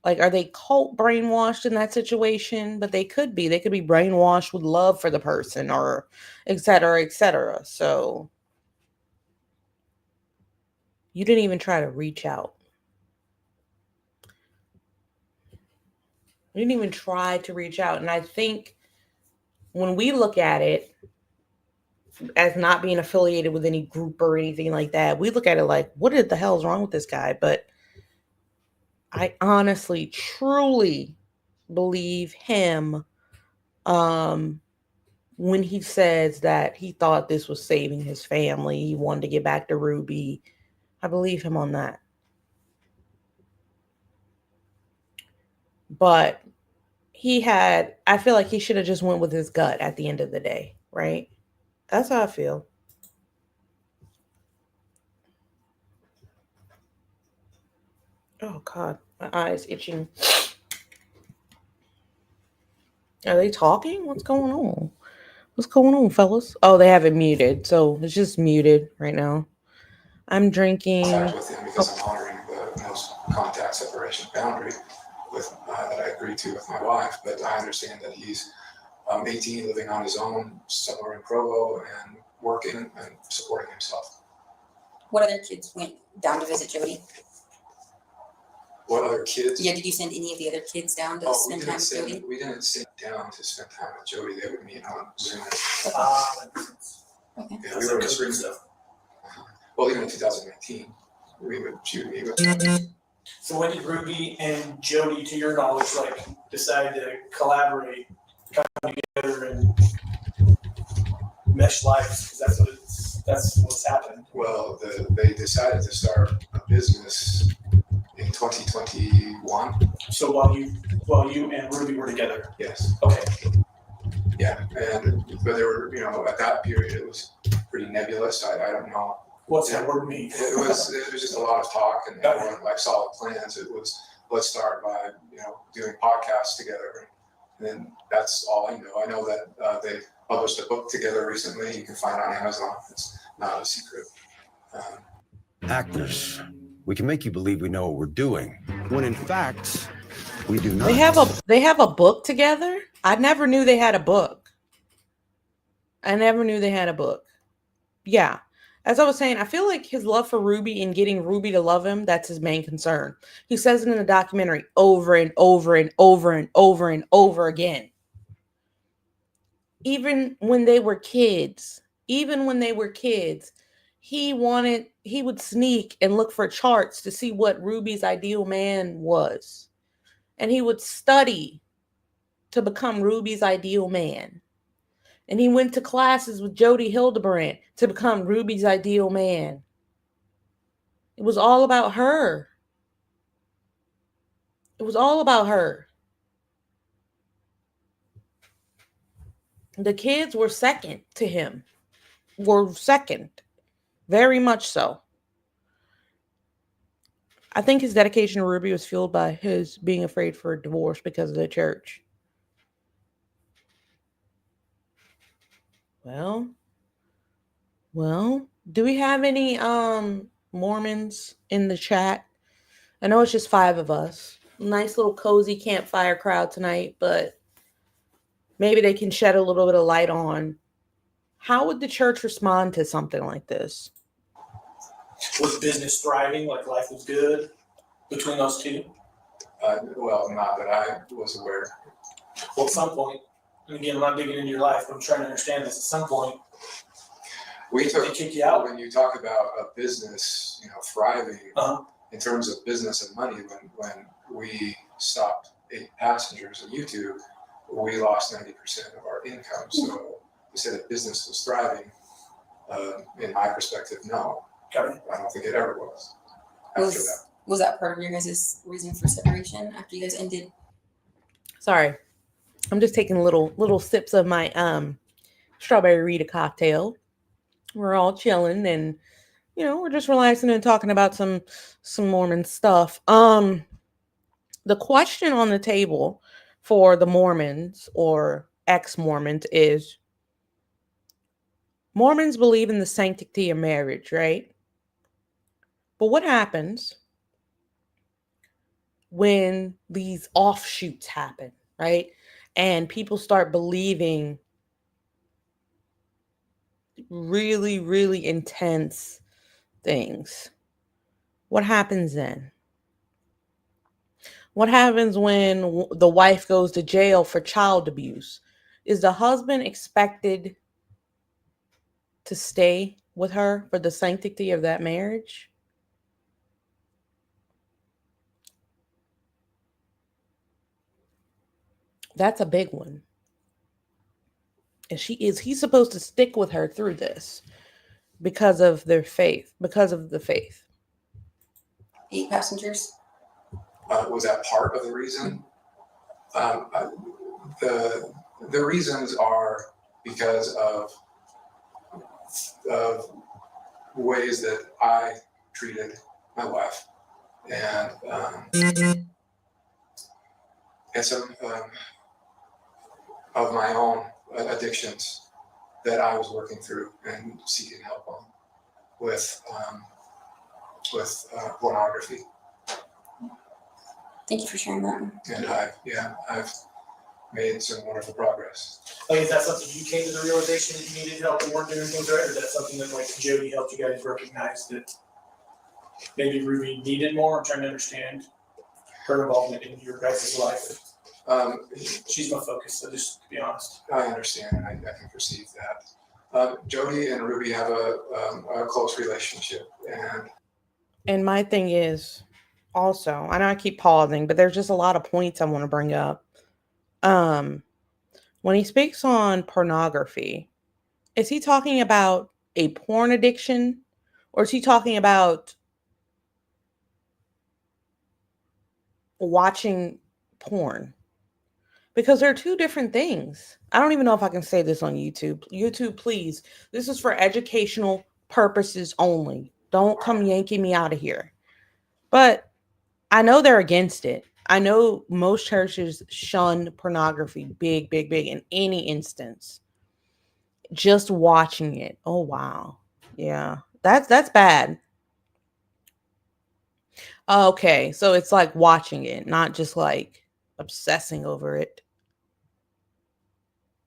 Like, are they cult brainwashed in that situation? But they could be. They could be brainwashed with love for the person or et cetera, et cetera. So you didn't even try to reach out. You didn't even try to reach out. And I think when we look at it as not being affiliated with any group or anything like that, we look at it like, what the hell is wrong with this guy? But I honestly, truly believe him when he says that he thought this was saving his family. He wanted to get back to Ruby. I believe him on that. But I feel like he should have just went with his gut at the end of the day, right? That's how I feel. Oh God, my eye's itching. Are they talking? What's going on? What's going on, fellas? Oh, they have it muted, so it's just muted right now. I'm drinking. Contact with him because I'm honoring the no contact separation boundary that I agreed to with my wife. But I understand that he's 18, living on his own somewhere in Provo and working and supporting himself. What other kids went down to visit Jodi? What other kids? Yeah, did you send any of the other kids down to spend time with Jodi? We didn't sit down to spend time with Jodi. They would meet on Zoom. Okay. Yeah, we were in spring stuff. Well, even in 2019, she would meet with. So when did Ruby and Jodi, to your knowledge, decide to collaborate, come together and mesh lives? Because that's what's happened. Well, they decided to start a business in 2021. So while you and Ruby were together. Yes. Okay. Yeah, but there were, at that period it was pretty nebulous. I don't know. What's that word mean? It was just a lot of talk, and there weren't like solid plans. It was, let's start by doing podcasts together, and then that's all I know. I know that they published a book together recently. You can find it on Amazon. It's not a secret. Actors, we can make you believe we know what we're doing, when in fact we do not. They have a book together? I never knew they had a book. Yeah. As I was saying, I feel like his love for Ruby and getting Ruby to love him, that's his main concern. He says it in the documentary over and over and over and over and over again. Even when they were kids, he would sneak and look for charts to see what Ruby's ideal man was. And he would study to become Ruby's ideal man. And he went to classes with Jodi Hildebrandt to become Ruby's ideal man. It was all about her. The kids were second to him. Very much so. I think his dedication to Ruby was fueled by his being afraid for a divorce because of the church. Well, do we have any Mormons in the chat? I know it's just 5 of us. Nice little cozy campfire crowd tonight, but maybe they can shed a little bit of light on how would the church respond to something like this? Was business thriving, like life was good between those two? Well, not that I was aware. Well, at some point, and again, I'm not digging into your life, but I'm trying to understand this. At some point, We took, they kick you out. when you talk about a business, thriving Uh-huh. in terms of business and money, when we stopped 8 passengers on YouTube, we lost 90% of our income. So to say that business was thriving, in my perspective, no. Okay. I don't think it ever was after that. Was that part of your guys' reason for separation after you guys ended? Sorry. I'm just taking little sips of my strawberry Rita cocktail. We're all chilling and we're just relaxing and talking about some Mormon stuff. The question on the table for the Mormons or ex-Mormons is Mormons believe in the sanctity of marriage, right? But what happens when these offshoots happen, right? And people start believing really, really intense things. What happens then? What happens when the wife goes to jail for child abuse? Is the husband expected to stay with her for the sanctity of that marriage? That's a big one. And he's supposed to stick with her through this because of their faith, because of the faith. 8 passengers? Was that part of the reason? The reasons are because of ways that I treated my wife and some of my own addictions that I was working through and seeking help on with pornography. Thank you for sharing that. And I've made some wonderful progress. Like, is that something you came to the realization that you needed help and weren't doing things right, or is that something that like Jodi helped you guys recognize that maybe Ruby needed more? I'm trying to understand her involvement in your guys' life. She's my focus, so just to be honest. I understand, and I can perceive that. Jodi and Ruby have a close relationship, and my thing is also, I know I keep pausing, but there's just a lot of points I want to bring up. When he speaks on pornography, is he talking about a porn addiction, or is he talking about watching porn? Because they're 2 different things. I don't even know if I can say this on YouTube. YouTube, please. This is for educational purposes only. Don't come yanking me out of here. But I know they're against it. I know most churches shun pornography big in any instance. Just watching it. Oh, wow. Yeah. That's bad. Okay. So it's like watching it, not just like obsessing over it.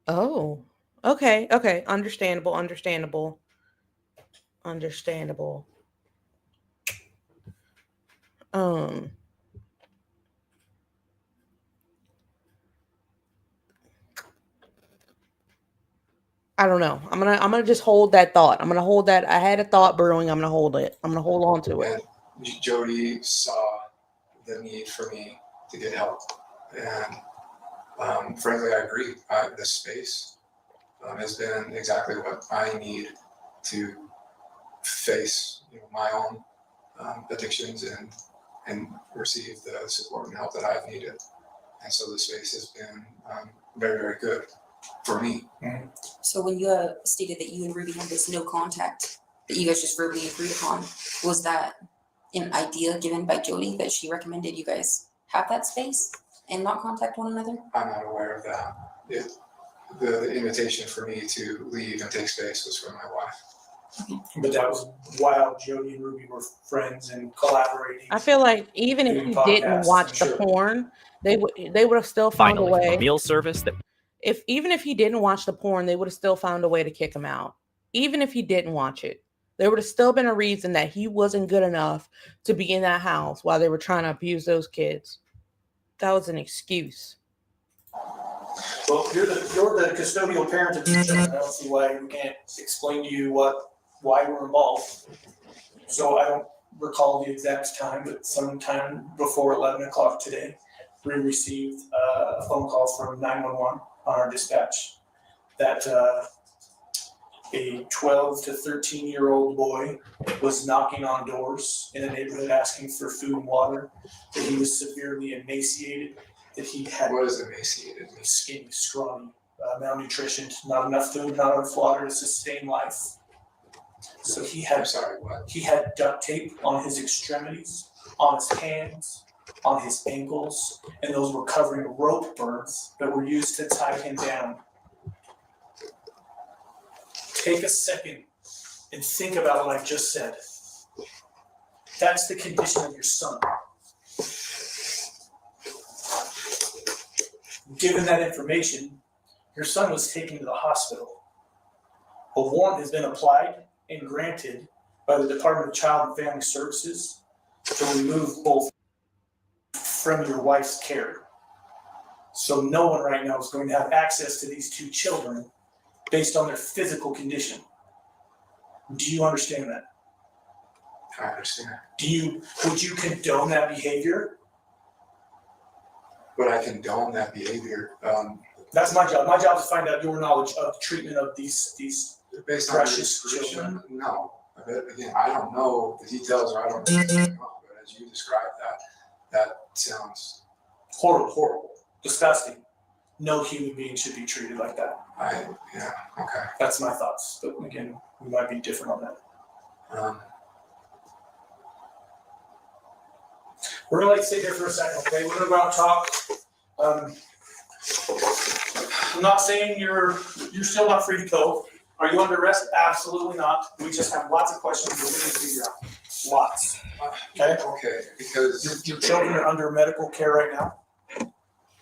Oh, okay. Understandable. I don't know. I'm gonna just hold that thought. I'm gonna hold that. I had a thought brewing. I'm gonna hold it. I'm gonna hold on to it. and Jodi saw the need for me to get help, and frankly, I agree. This space has been exactly what I need to face my own addictions and receive the support and help that I've needed. And so the space has been very, very good for me. So when you stated that you and Ruby had this no contact that you guys just verbally agreed upon, was that an idea given by Jodi that she recommended you guys have that space and not contact one another? I'm not aware of that. the invitation for me to leave and take space was from my wife. But that was while Jodi and Ruby were friends and collaborating. I feel like even if he didn't watch the porn, they would have still found a way. A meal service that even if he didn't watch the porn, they would have still found a way to kick him out. Even if he didn't watch it, there would have still been a reason that he wasn't good enough to be in that house while they were trying to abuse those kids. That was an excuse. Well, you're the custodial parent of these children. I don't see why we can't explain to you why we're involved. So I don't recall the exact time, but sometime before 11 o'clock today, we received a phone call from 911 on our dispatch that a 12 to 13-year-old boy was knocking on doors in a neighborhood asking for food and water, that he was severely emaciated, that he had What is emaciated? skinny, scrawny, malnutrition, not enough food, not enough water to sustain life. So he had he had duct tape on his extremities, on his hands, on his ankles, and those were covering rope burns that were used to tie him down. Take a second and think about what I just said. That's the condition of your son. Given that information, your son was taken to the hospital. A warrant has been applied and granted by the Department of Child and Family Services to remove both from your wife's care. So no one right now is going to have access to these two children based on their physical condition. Do you understand that? I understand. Would you condone that behavior? Would I condone that behavior? That's my job. My job is to find out your knowledge of the treatment of these based on precious your children. description, no. Again, I don't know the details, or I don't know what's going on, but as you described that sounds horrible, disgusting. No human being should be treated like that. Yeah, okay. That's my thoughts, but again, we might be different on that. We're gonna sit here for a second, okay? We're gonna go out and talk. I'm not saying you're still not free to go. Are you under arrest? Absolutely not. We just have lots of questions that we need to figure out. Lots. Okay? Okay, because your children are under medical care right now.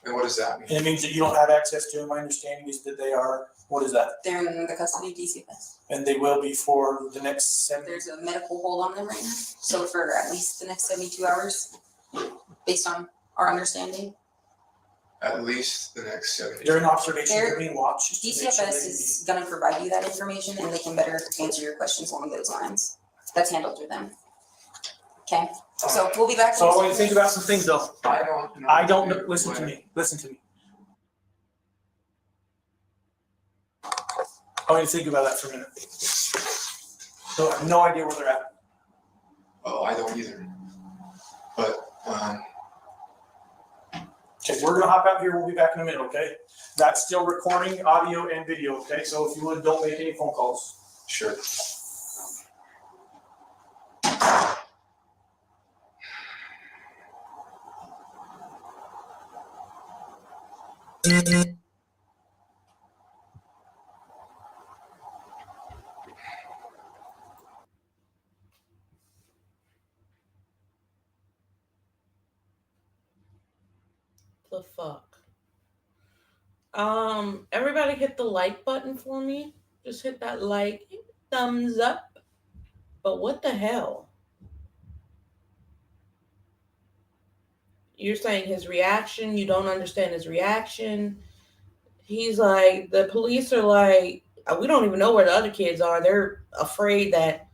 And what does that mean? And it means that you don't have access to them. My understanding is that they are, what is that? They're in the custody of DCFS. And they will be for the next 7 There's a medical hold on them right now. So for at least the next 72 hours, based on our understanding. At least the next 70. They're in observation. They're being watched. DCFS is going to provide you that information, and they can better answer your questions along those lines. That's handled through them. Okay, so we'll be back. So I want you to think about some things, though. I don't know. Listen to me. Listen to me. I want you to think about that for a minute. So I have no idea where they're at. Oh, I don't either. But okay, we're gonna hop out here. We'll be back in a minute. Okay, that's still recording audio and video. Okay, so if you would, don't make any phone calls. Sure. The fuck? Everybody hit the like button for me. Just hit that like, thumbs up. But what the hell? You're saying his reaction, you don't understand his reaction. He's like, the police are like, we don't even know where the other kids are. They're afraid that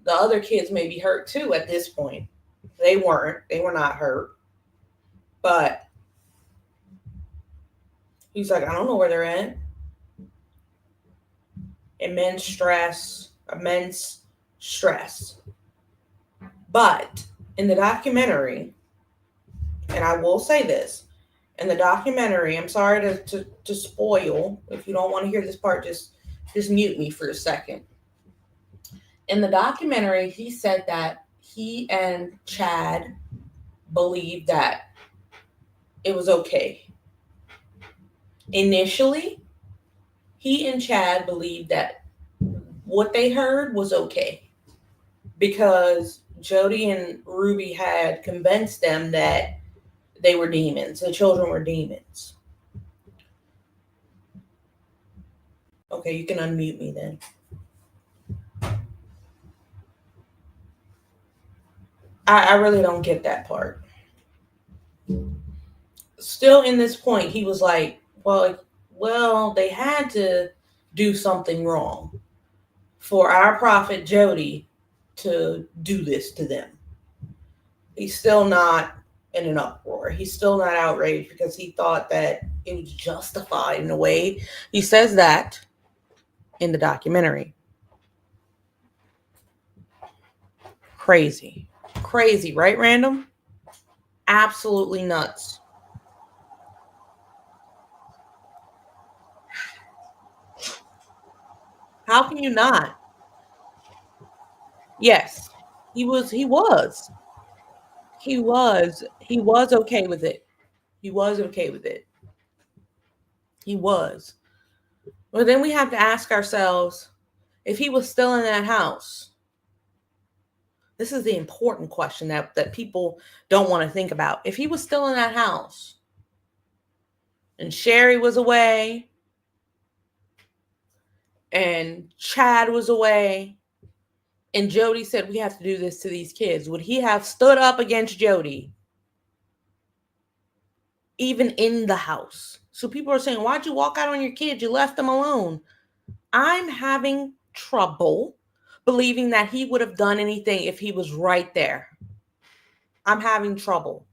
the other kids may be hurt too at this point. They were not hurt. But he's like, I don't know where they're at. Immense stress. But in the documentary, and I will say this, in the documentary, I'm sorry to spoil. If you don't want to hear this part, just mute me for a second. In the documentary, he said that he and Chad believed that it was okay. Initially, he and Chad believed that what they heard was okay because Jodi and Ruby had convinced them that they were demons. The children were demons. Okay, you can unmute me then. I really don't get that part. Still in this point, he was like, well, they had to do something wrong for our prophet Jodi to do this to them. He's still not in an uproar. He's still not outraged because he thought that it was justified in a way. He says that in the documentary. Crazy. Crazy, right, Random? Absolutely nuts. How can you not? Yes, he was okay with it. He was okay with it. He was. But then we have to ask ourselves, if he was still in that house, this is the important question that people don't want to think about. If he was still in that house and Shari was away and Chad was away and Jodi said, we have to do this to these kids, would he have stood up against Jodi even in the house? So people are saying, why'd you walk out on your kids? You left them alone. I'm having trouble believing that he would have done anything if he was right there. I'm having trouble.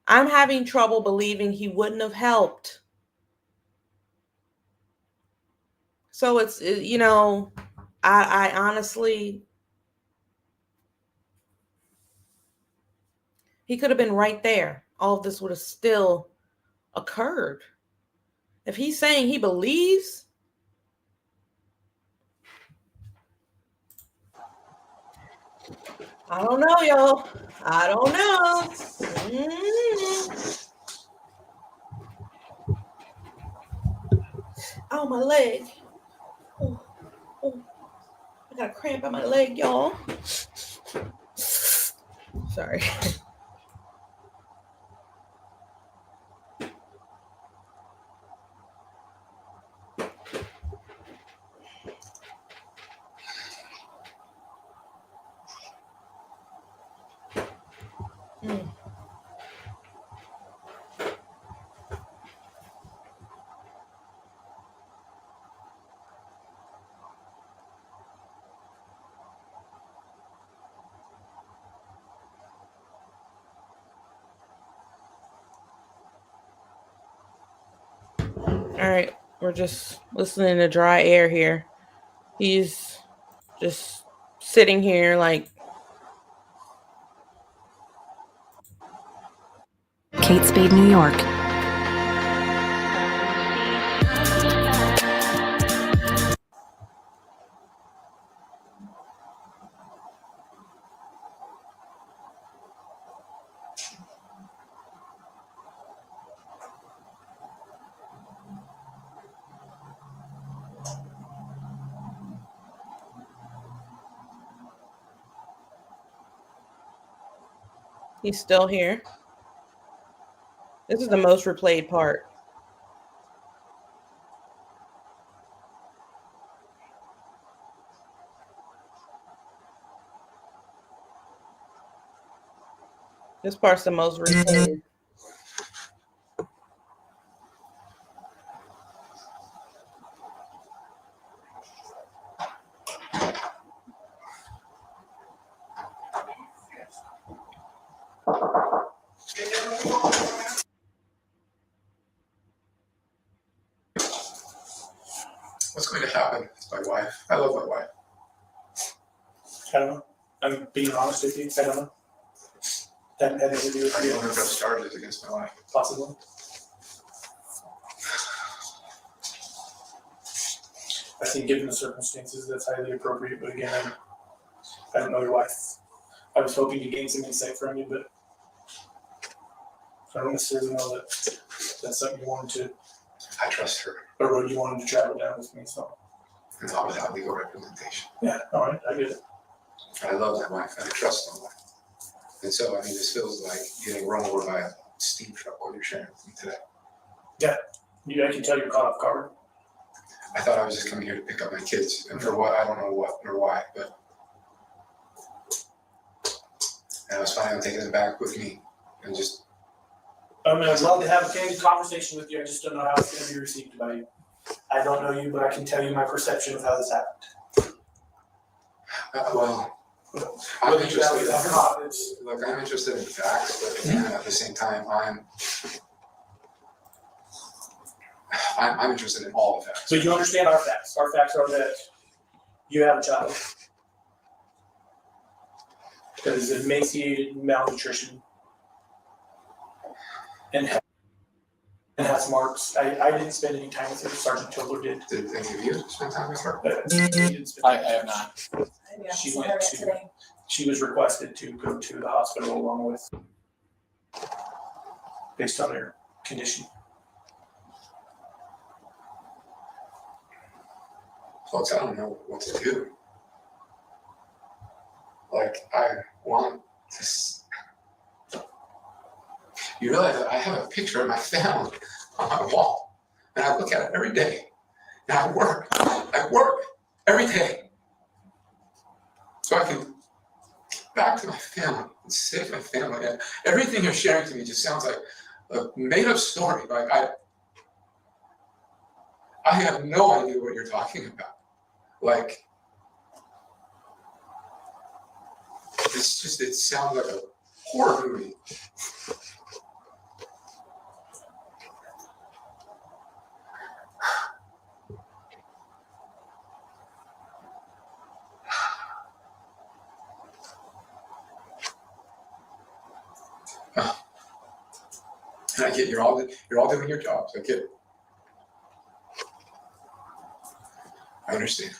I'm having trouble believing he wouldn't have helped. So it's, I honestly, he could have been right there. All of this would have still occurred. If he's saying he believes, I don't know, y'all. I don't know. Oh, my leg. Oh, I got a cramp in my leg, y'all. Sorry. All right, we're just listening to dry air here. He's just sitting here like Kate Spade, New York. he's still here. This is the most replayed part. This part's the most replayed. What's going to happen to my wife? I love my wife. I don't know. I'm being honest with you. I don't know. That had anything to do with I you? don't have enough charges against my wife. Possibly. I think given the circumstances, that's highly appropriate. But again, I don't know your wife. I was hoping to gain some insight from you, but I don't necessarily know that that's something you wanted to I trust her. But Rudy wanted to travel down with me, so. Not without legal representation. Yeah, all right, I get it. I love my wife and I trust my wife. And so, I mean, this feels like getting run over by a steam truck while you're sharing with me today. Yeah, I can tell you're caught off guard. I thought I was just coming here to pick up my kids, and for what, I don't know what or why, but and I was planning on taking them back with me and just. I mean, I'd love to have a candid conversation with you. I just don't know how it's going to be received by you. I don't know you, but I can tell you my perception of how this happened. Well, I'm Whether you value interested. that or not, it's Look, I'm interested in facts, but at the same time, I'm interested in all the facts. so you understand our facts. Our facts are that you have a child that is emaciated, malnutrition, and has marks. I didn't spend any time with her. Sergeant Tobler did. Did any of you spend time with her? I have not. She went to. She was requested to go to the hospital along with, based on her condition. Folks, I don't know what to do. Like, I want to. You realize that I have a picture of my family on my wall, and I look at it every day. And I work every day. So I can get back to my family and save my family. And everything you're sharing to me just sounds like a made-up story. Like, I have no idea what you're talking about. Like, it sounds like a horror movie. And I get you're all doing your jobs. I get it. I understand.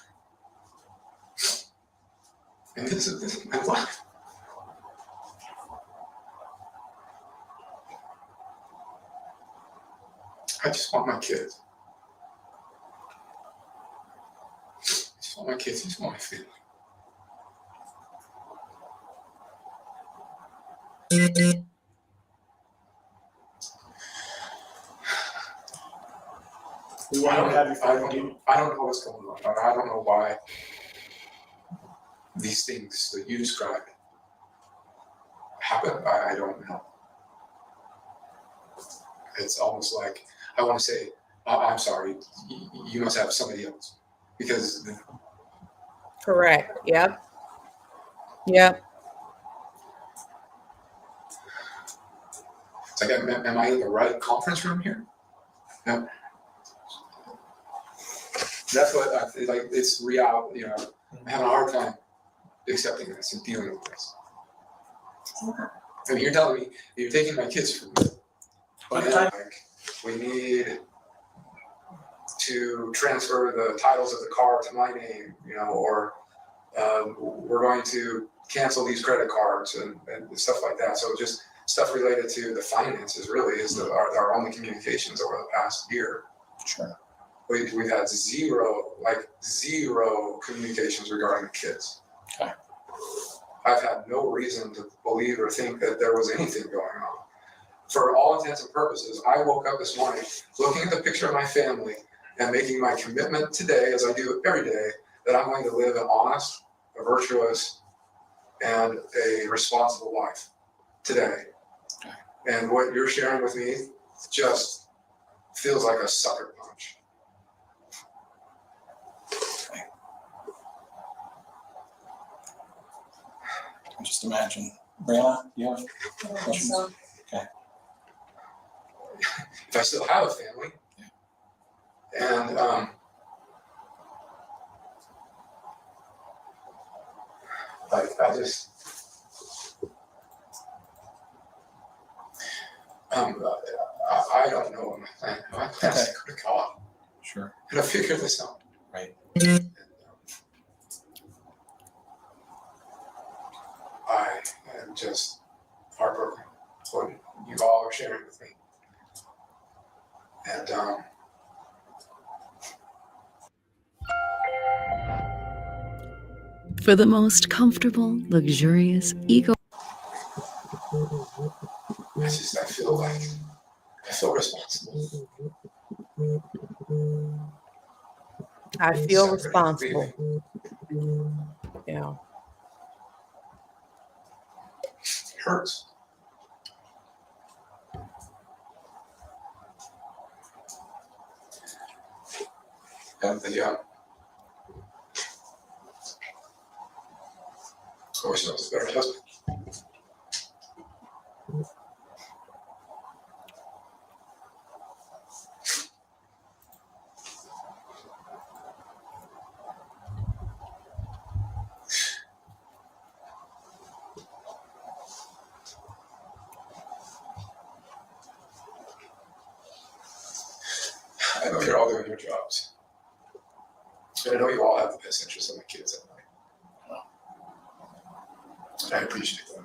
And this is my life. I just want my kids. I just want my kids. I just want my family. We want to have you family. I don't know what's going on. I don't know why these things that you described happen. I don't know. It's almost like I want to say, I'm sorry, you must have somebody else. Because. Correct. Yep. Yep. It's like, am I in the right conference room here? No. That's what I feel like. It's real. You know, I'm having a hard time accepting this and dealing with this. I mean, you're telling me you're taking my kids from me. But then, like, we need to transfer the titles of the car to my name, you know, or we're going to cancel these credit cards and stuff like that. So just stuff related to the finances really is our only communications over the past year. Sure. We've had zero communications regarding the kids. Okay. I've had no reason to believe or think that there was anything going on. For all intents and purposes, I woke up this morning looking at the picture of my family and making my commitment today, as I do every day, that I'm going to live an honest, a virtuous, and a responsible life today. Okay. And what you're sharing with me just feels like a sucker punch. Just imagine. Brianna, you have questions? Okay. If I still have a family, and like I just I don't know what my plan. My plan is to go to God. Sure. And I figure this out. Right. And, I am just heartbroken what you all are sharing with me. And for the most comfortable, luxurious, I feel responsible. I feel responsible. Yeah. It hurts. And the course knows a better husband. I know you're all doing your jobs. And I know you all have the best interests of my kids at mind. And I appreciate that.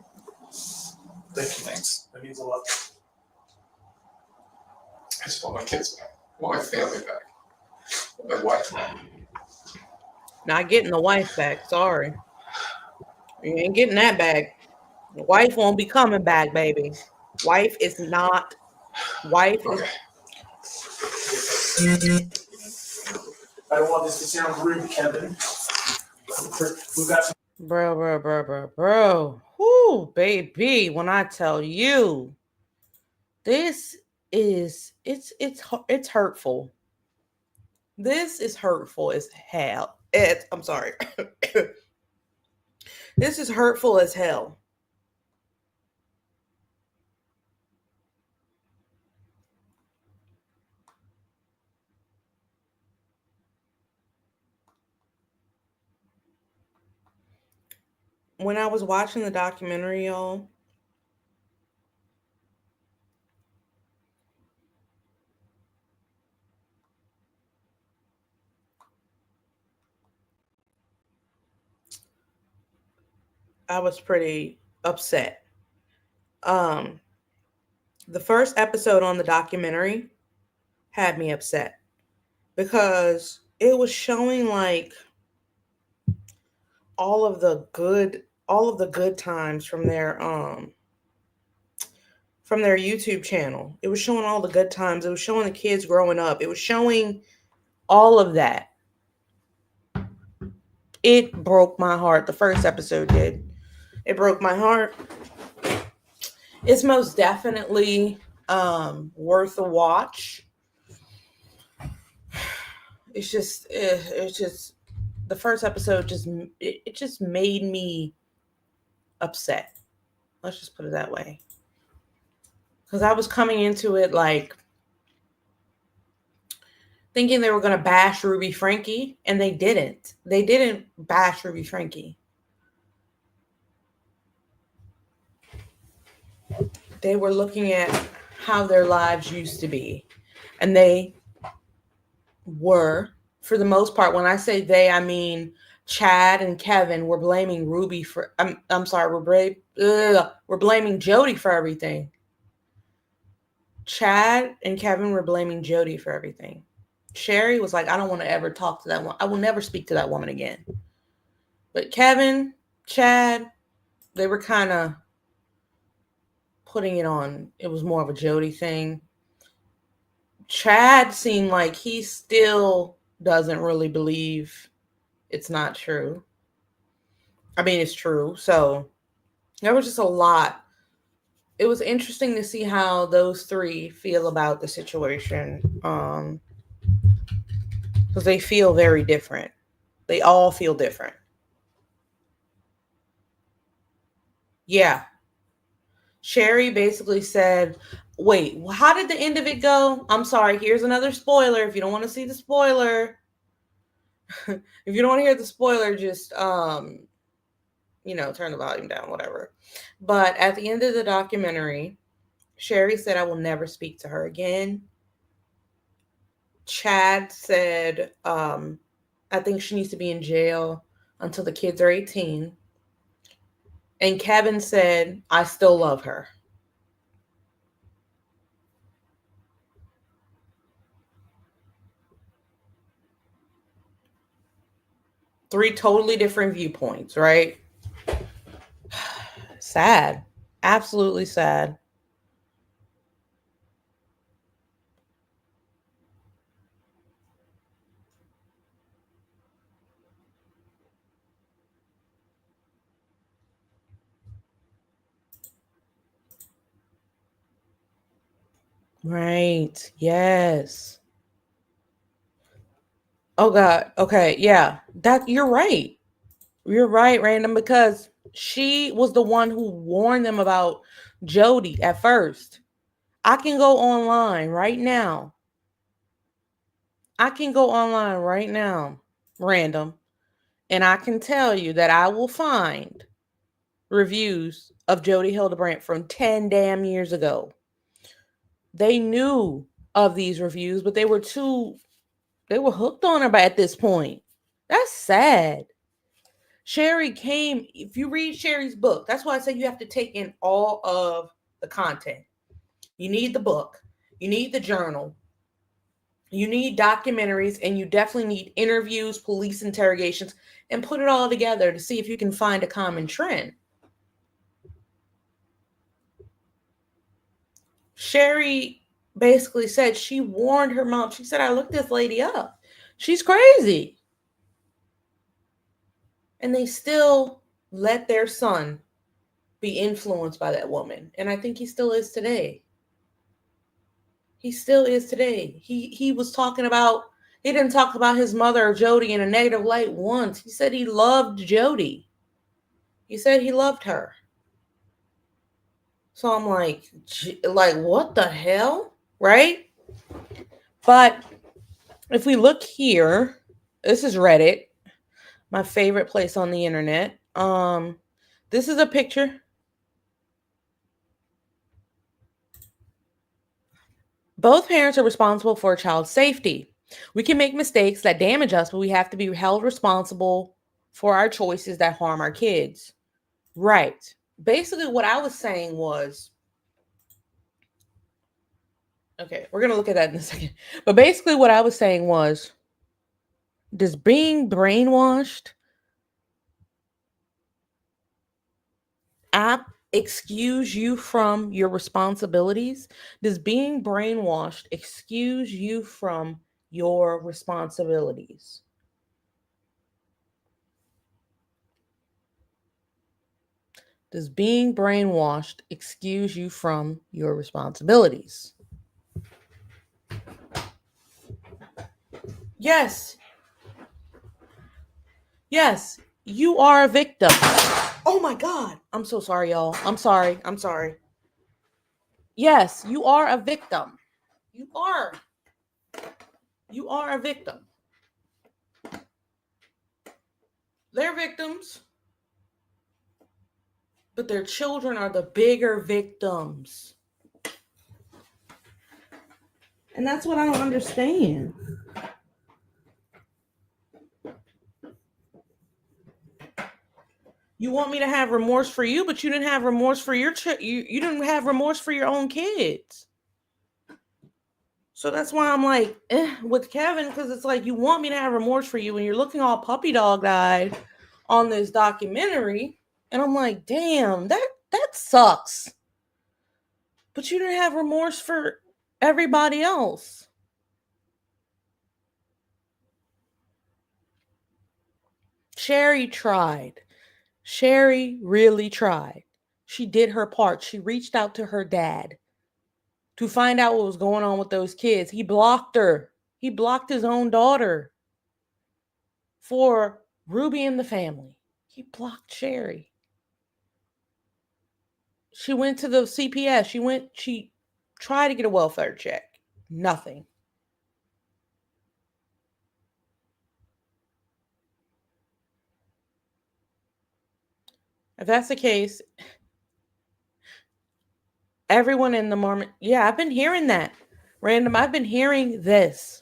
Thank you. Thanks. That means a lot. I just want my kids back. I want my family back. I want my wife back. Not getting the wife back. Sorry. You ain't getting that back. The wife won't be coming back, baby. Wife is not. Wife Okay. I don't want this to sound rude, Kevin. We've got some. Bro. Whoo, baby. When I tell you, this is it's hurtful. This is hurtful as hell. I'm sorry. This is hurtful as hell. When I was watching the documentary, y'all, I was pretty upset. Um, the first episode on the documentary had me upset because it was showing like all of the good times from their YouTube channel. It was showing all the good times. It was showing the kids growing up. It was showing all of that. It broke my heart. The first episode did. It broke my heart. It's most definitely worth a watch. It's just the first episode it just made me upset. Let's just put it that way. Because I was coming into it like thinking they were going to bash Ruby Franke, and they didn't. They didn't bash Ruby Franke. They were looking at how their lives used to be. And they were, for the most part, when I say they, I mean Chad and Kevin were blaming Ruby for, I'm sorry, we're blaming Jodi for everything. Chad and Kevin were blaming Jodi for everything. Shari was like, I don't want to ever talk to that one. I will never speak to that woman again. But Kevin, Chad, they were kind of putting it on. It was more of a Jodi thing. Chad seemed like he still doesn't really believe it's not true. I mean, it's true. So there was just a lot. It was interesting to see how those three feel about the situation. Because they feel very different. They all feel different. Yeah. Shari basically said, wait, how did the end of it go? I'm sorry. Here's another spoiler. If you don't want to see the spoiler, if you don't want to hear the spoiler, just, turn the volume down, whatever. But at the end of the documentary, Shari said, I will never speak to her again. Chad said, I think she needs to be in jail until the kids are 18. And Kevin said, I still love her. 3 totally different viewpoints, right? Sad. Absolutely sad. Right. Yes. Oh God. Okay. Yeah. That you're right. You're right, Random, because she was the one who warned them about Jodi at first. I can go online right now. I can go online right now, Random, and I can tell you that I will find reviews of Jodi Hildebrandt from 10 damn years ago. They knew of these reviews, but they were hooked on her at this point. That's sad. Shari came, if you read Shari's book, that's why I say you have to take in all of the content. You need the book, you need the journal, you need documentaries, and you definitely need interviews, police interrogations, and put it all together to see if you can find a common trend. Shari basically said she warned her mom. She said, I looked this lady up. She's crazy. And they still let their son be influenced by that woman. And I think he still is today. He still is today. He was talking about, he didn't talk about his mother, Jodi, in a negative light once. He said he loved Jodi. He said he loved her. So I'm like, what the hell? Right? But if we look here, this is Reddit, my favorite place on the internet. This is a picture. Both parents are responsible for a child's safety. We can make mistakes that damage us, but we have to be held responsible for our choices that harm our kids. Right. Basically, what I was saying was, okay, we're going to look at that in a second. But basically, what I was saying was, does being brainwashed excuse you from your responsibilities? Does being brainwashed excuse you from your responsibilities? Does being brainwashed excuse you from your responsibilities? Yes. Yes, you are a victim. Oh my God. I'm so sorry, y'all. I'm sorry. Yes, you are a victim. You are. You are a victim. They're victims, but their children are the bigger victims. And that's what I don't understand. You want me to have remorse for you, but you didn't have remorse for your you didn't have remorse for your own kids. So that's why I'm like, with Kevin, because it's like you want me to have remorse for you, and you're looking all puppy dog eyed on this documentary, and I'm like, damn, that sucks. But you didn't have remorse for everybody else. Shari tried. Shari really tried. She did her part. She reached out to her dad to find out what was going on with those kids. He blocked her. He blocked his own daughter for Ruby and the family. He blocked Shari. She went to the CPS. She tried to get a welfare check. Nothing. If that's the case, everyone in the Mormon, yeah, I've been hearing that. Random, I've been hearing this.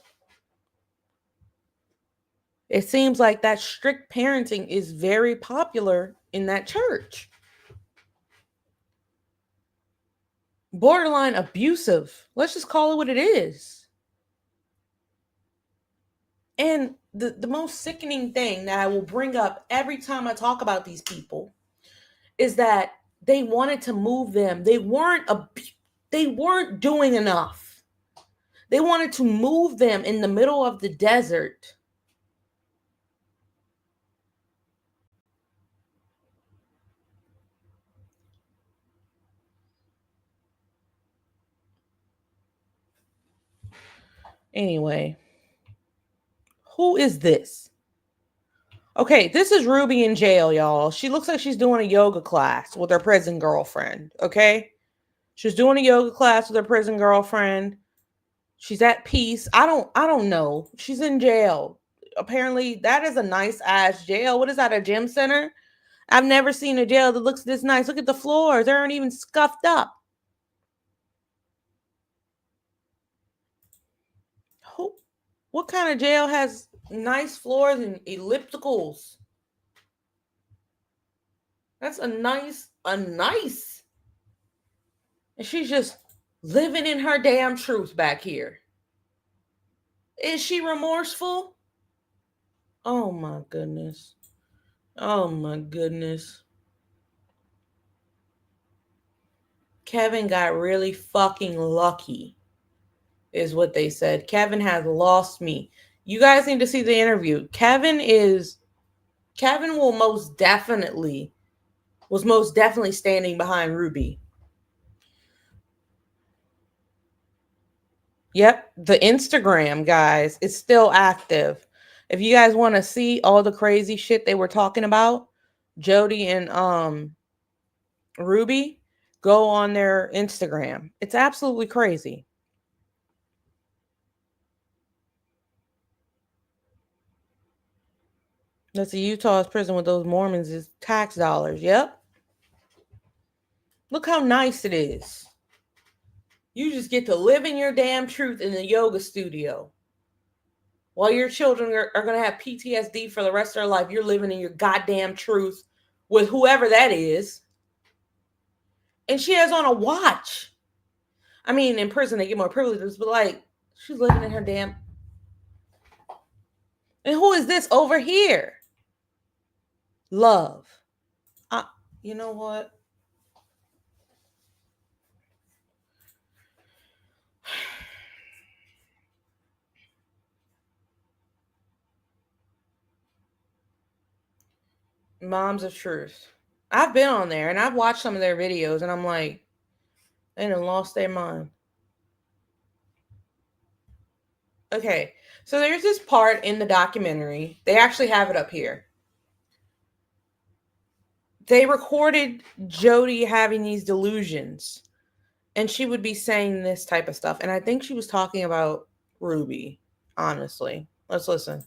It seems like that strict parenting is very popular in that church. Borderline abusive. Let's just call it what it is. And the most sickening thing that I will bring up every time I talk about these people is that they wanted to move them. They weren't doing enough. They wanted to move them in the middle of the desert. Anyway, who is this? Okay, this is Ruby in jail, y'all. She looks like she's doing a yoga class with her prison girlfriend, okay? She's doing a yoga class with her prison girlfriend. She's at peace. I don't know. She's in jail. Apparently, that is a nice ass jail. What is that, a gym center? I've never seen a jail that looks this nice. Look at the floors. They aren't even scuffed up. What kind of jail has nice floors and ellipticals? That's a nice. And she's just living in her damn truth back here. Is she remorseful? Oh my goodness. Oh my goodness. Kevin got really fucking lucky, is what they said. Kevin has lost me. You guys need to see the interview. Kevin was most definitely standing behind Ruby. Yep, the Instagram, guys, is still active. If you guys want to see all the crazy shit they were talking about, Jodi and Ruby, go on their Instagram. It's absolutely crazy. That's the Utah's prison with those Mormons is tax dollars. Yep. Look how nice it is. You just get to live in your damn truth in the yoga studio. While your children are going to have PTSD for the rest of their life, you're living in your goddamn truth with whoever that is. And she has on a watch. I mean, in prison, they get more privileges, but like, she's living in her damn... And who is this over here? Love. You know what? Moms of Truth. I've been on there and I've watched some of their videos and I'm like, they done lost their mind. Okay, so there's this part in the documentary. They actually have it up here. They recorded Jodi having these delusions and she would be saying this type of stuff. And I think she was talking about Ruby, honestly. Let's listen.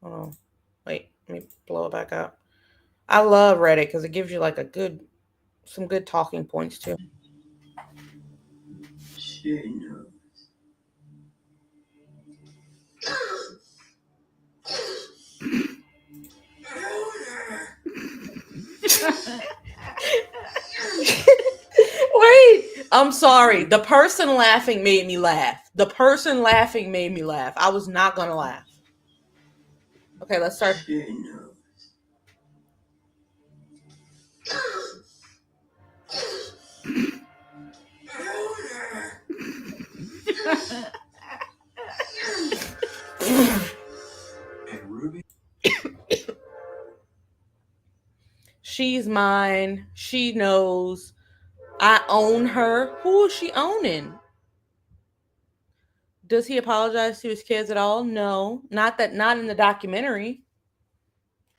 Hold on. Wait, let me blow it back up. I love Reddit because it gives you like some good talking points too. She knows. Wait, I'm sorry. The person laughing made me laugh. I was not gonna laugh. Okay, let's start. She knows. And Ruby? She's mine. She knows. I own her. Who is she owning? Does he apologize to his kids at all? No. Not in the documentary.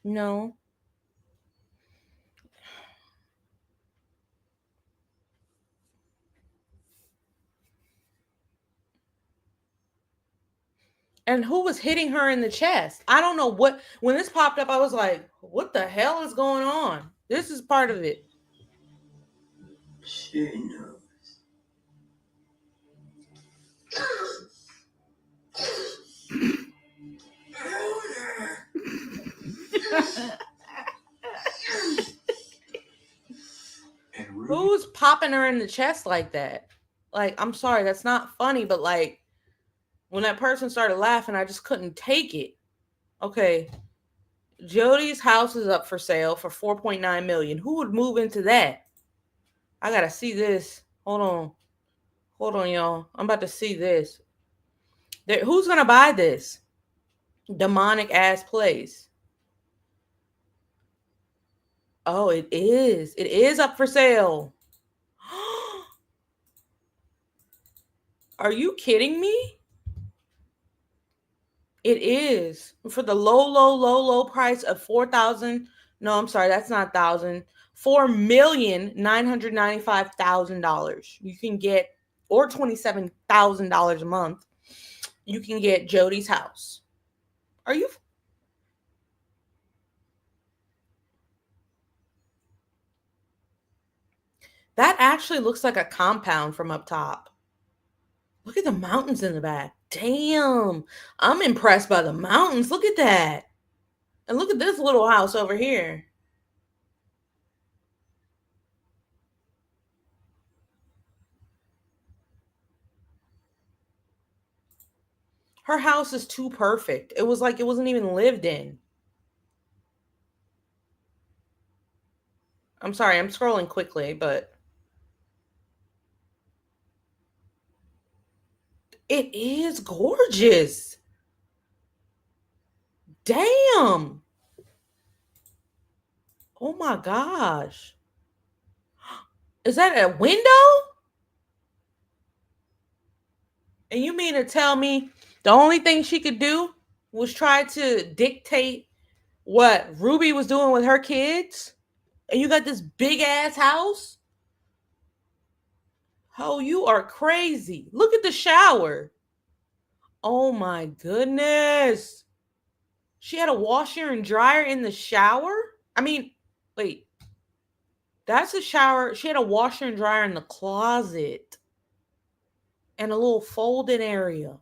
No. And who was hitting her in the chest? I don't know what. When this popped up, I was like, what the hell is going on? This is part of it. She knows. Who's popping her in the chest like that? Like, I'm sorry, that's not funny, but like, When that person started laughing, I just couldn't take it. Okay. Jodi's house is up for sale for 4.9 million. Who would move into that? I gotta see this. Hold on, y'all. I'm about to see this. Who's gonna buy this demonic ass place? Oh, it is. It is up for sale. Are you kidding me? It is for the low price of 4,000. No, I'm sorry, that's not thousand. $4,995,000. You can get, or $27,000 a month. You can get Jodi's house. Are you? That actually looks like a compound from up top. Look at the mountains in the back. Damn. I'm impressed by the mountains. Look at that. And look at this little house over here. Her house is too perfect. It was like it wasn't even lived in. I'm sorry, I'm scrolling quickly, but it is gorgeous. Damn. Oh my gosh. Is that a window? And you mean to tell me the only thing she could do was try to dictate what Ruby was doing with her kids? And you got this big ass house? Oh, you are crazy. Look at the shower. Oh my goodness. She had a washer and dryer in the shower? I mean, wait. That's a shower. She had a washer and dryer in the closet and a little folding area.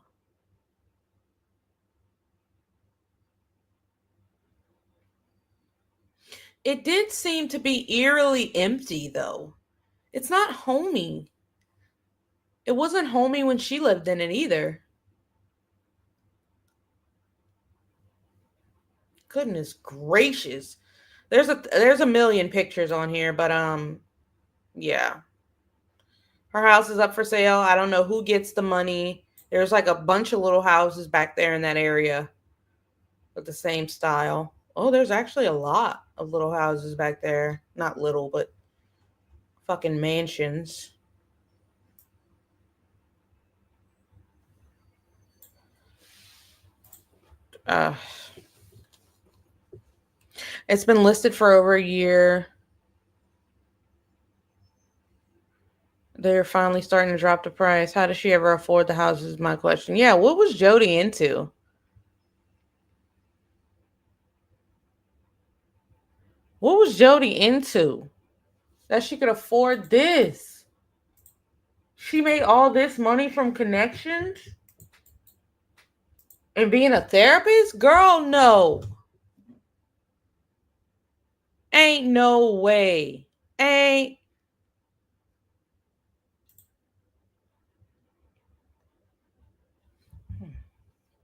It did seem to be eerily empty, though. It's not homey. It wasn't homey when she lived in it either. Goodness gracious. There's a million pictures on here, but yeah. Her house is up for sale. I don't know who gets the money. There's like a bunch of little houses back there in that area with the same style. Oh, there's actually a lot of little houses back there. Not little, but fucking mansions. Uh, it's been listed for over a year. They're finally starting to drop the price. How does she ever afford the house is my question. Yeah, what was Jodi into? What was Jodi into that she could afford this? She made all this money from connections and being a therapist? Girl, no. Ain't no way. Ain't.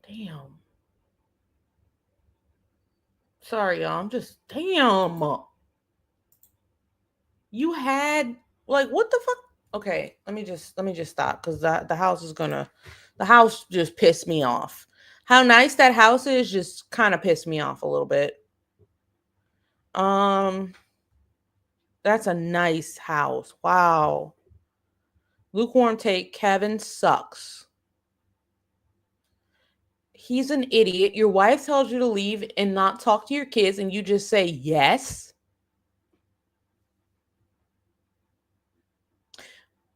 Damn. Sorry, y'all. I'm just damn. You had like what the fuck? Okay, let me just stop because the house just pissed me off. How nice that house is just kind of pissed me off a little bit. Um, that's a nice house. Wow. Lukewarm take. Kevin sucks. He's an idiot. Your wife tells you to leave and not talk to your kids, and you just say yes.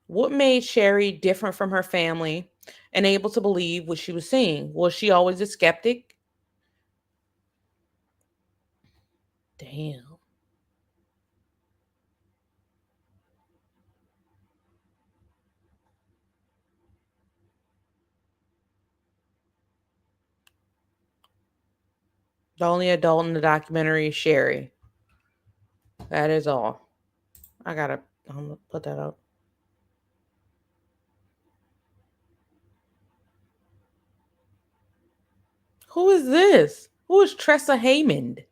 What made Shari different from her family and able to believe what she was seeing? Was she always a skeptic? Damn. The only adult in the documentary is Shari. That is all. I'm gonna put that up. Who is this? Who is Tressa Haymond?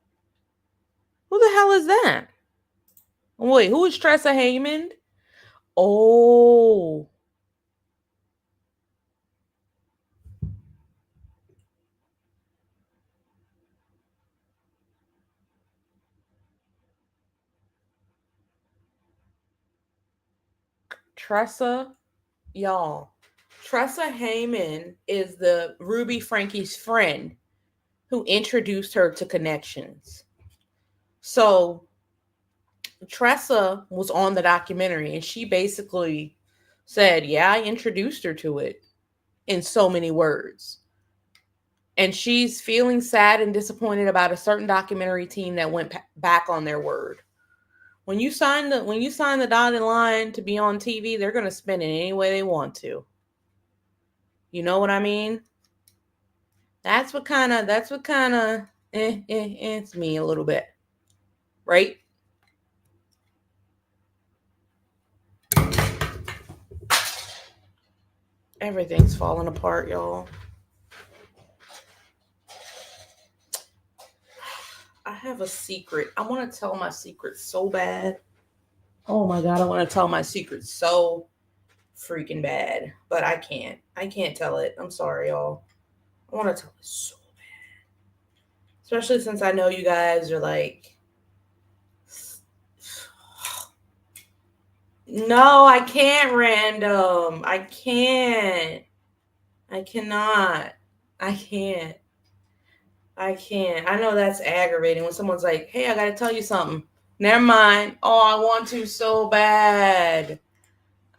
Who the hell is that? Wait, who is Tressa Haymond? Oh. Tressa, y'all. Tressa Haymond is the Ruby Franke's friend who introduced her to Connections. So Tressa was on the documentary and she basically said, yeah, I introduced her to it in so many words. And she's feeling sad and disappointed about a certain documentary team that went back on their word. When you sign the dotted line to be on TV, they're going to spin it any way they want to. You know what I mean? That's what kind of it's me a little bit. Right? Everything's falling apart, y'all. I have a secret. I want to tell my secret so bad. Oh my God, I want to tell my secret so freaking bad. But I can't. I can't tell it. I'm sorry, y'all. I want to tell it so bad. Especially since I know you guys are like, no, I can't, random. I can't. I cannot. I can't. I can't. I know that's aggravating when someone's like, hey, I got to tell you something. Never mind. Oh, I want to so bad.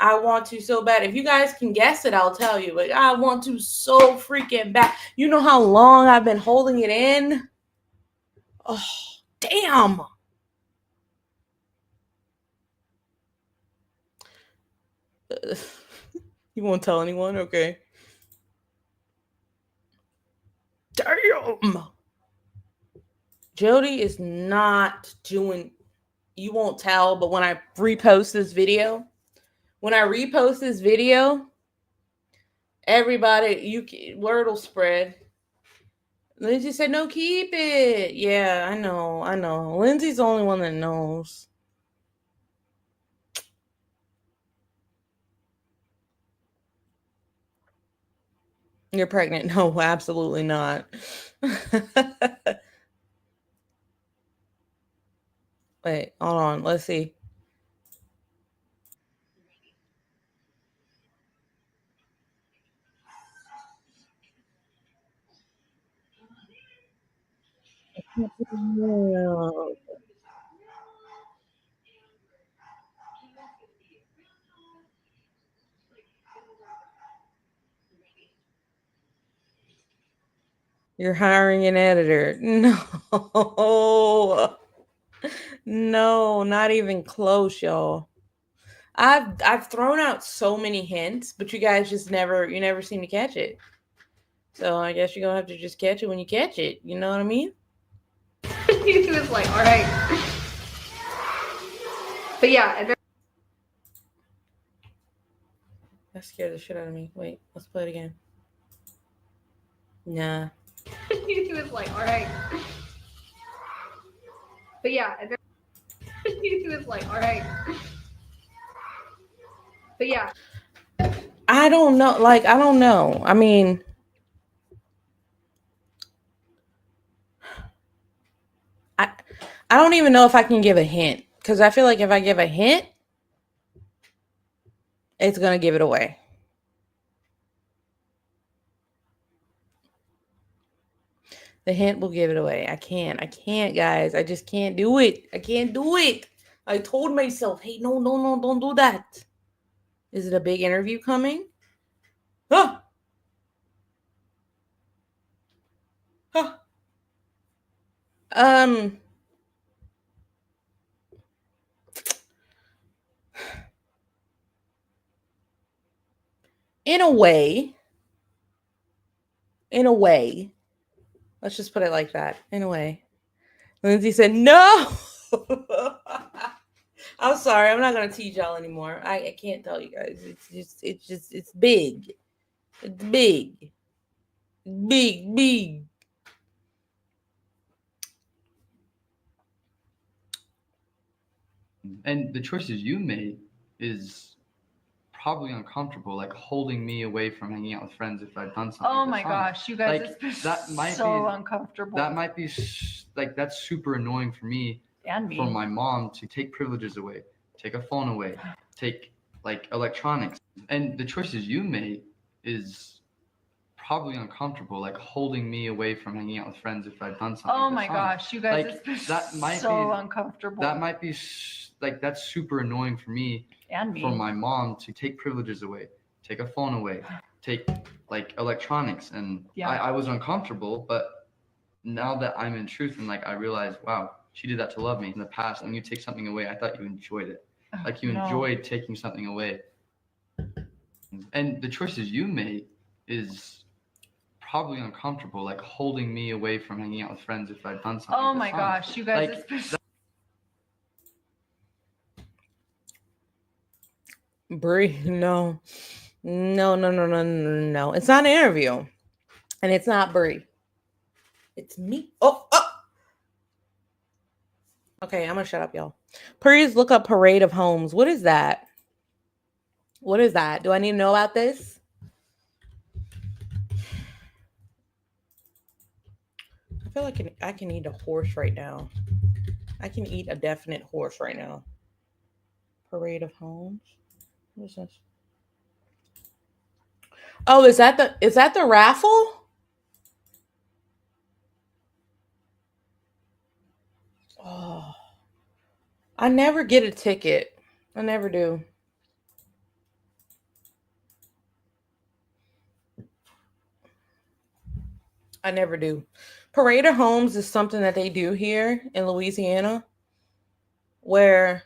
I want to so bad. If you guys can guess it, I'll tell you. But I want to so freaking bad. You know how long I've been holding it in? Oh, damn. You won't tell anyone? Okay. Damn. Jodi is not doing, you won't tell, but when I repost this video, everybody, word will spread. Lindsay said, no, keep it. Yeah, I know. Lindsay's the only one that knows. You're pregnant? No, absolutely not. Wait, hold on. Let's see. You're hiring an editor. No. No, not even close, y'all. I've thrown out so many hints, but you guys just never seem to catch it. So I guess you're gonna have to just catch it when you catch it. You know what I mean? He was like, all right. But yeah. That scared the shit out of me. Wait, let's play it again. Nah. He was like, all right. But yeah. He was like, all right. But yeah. I don't know. Like, I don't know. I mean, I don't even know if I can give a hint. Because I feel like if I give a hint, it's going to give it away. The hint will give it away. I can't, guys. I just can't do it. I can't do it. I told myself, hey, no, don't do that. Is it a big interview coming? Huh. Huh. In a way, let's just put it like that. In a way. Lindsay said, no. I'm sorry. I'm not going to tease y'all anymore. I can't tell you guys. It's big. It's big. Big. And the choices you made is probably uncomfortable, like holding me away from hanging out with friends if I've done something. Oh my dishonest. gosh, you guys, Like, it's been that might so be uncomfortable. that might be like that's super annoying for me And me. for my mom to take privileges away, take a phone away, take like electronics. And the choices you made is probably uncomfortable, like holding me away from hanging out with friends if I've done something. Oh my dishonest. gosh, you guys, Like, it's been that might so be uncomfortable. that might be like that's super annoying for me And me. for my mom to take privileges away, take a phone away, take like electronics. And Yeah. I was uncomfortable, but now that I'm in truth and like I realize, wow, she did that to love me. In the past, when you take something away, I thought you enjoyed it. Like you No. enjoyed taking something away. And the choices you made is probably uncomfortable, like holding me away from hanging out with friends if I've done something. Oh my dishonest. gosh, you guys, Like, it's been Brie, no. No. It's not an interview. And it's not Brie. It's me. Oh. Okay, I'm gonna shut up, y'all. Please look up Parade of Homes. What is that? What is that? Do I need to know about this? I feel like I can eat a horse right now. I can eat a definite horse right now. Parade of Homes. What is this? Oh, is that the raffle? Oh, I never get a ticket. I never do. I never do. Parade of Homes is something that they do here in Louisiana where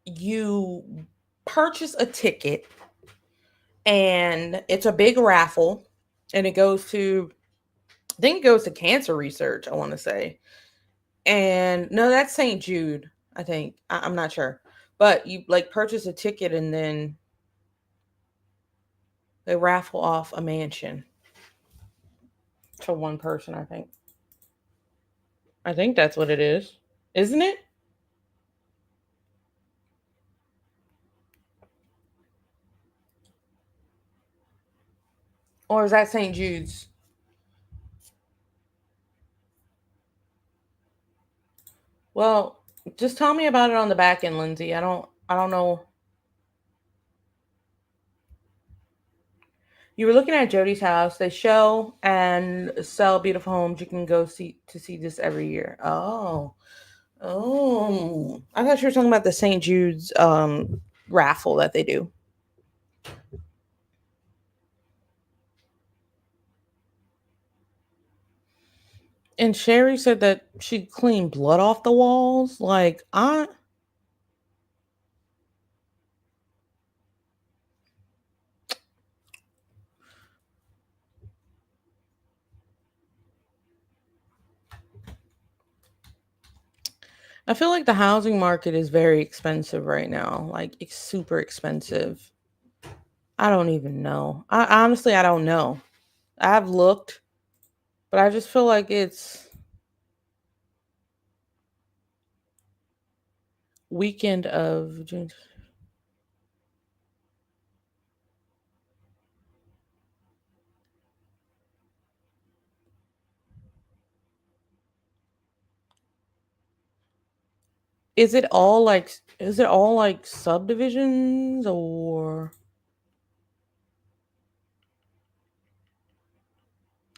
you purchase a ticket and it's a big raffle and it goes to, I think it goes to cancer research, I want to say. And no, that's St. Jude, I think. I'm not sure. But you like purchase a ticket and then they raffle off a mansion to one person, I think. I think that's what it is. Isn't it? Or is that St. Jude's? Well, just tell me about it on the back end, Lindsay. I don't know. You were looking at Jodi's house. They show and sell beautiful homes. You can go see this every year. Oh. I thought you were talking about the St. Jude's raffle that they do. And Shari said that she cleaned blood off the walls. Like, I feel like the housing market is very expensive right now. Like, it's super expensive. I don't even know. I honestly, I don't know. I've looked, but I just feel like it's weekend of June. Is it all like subdivisions or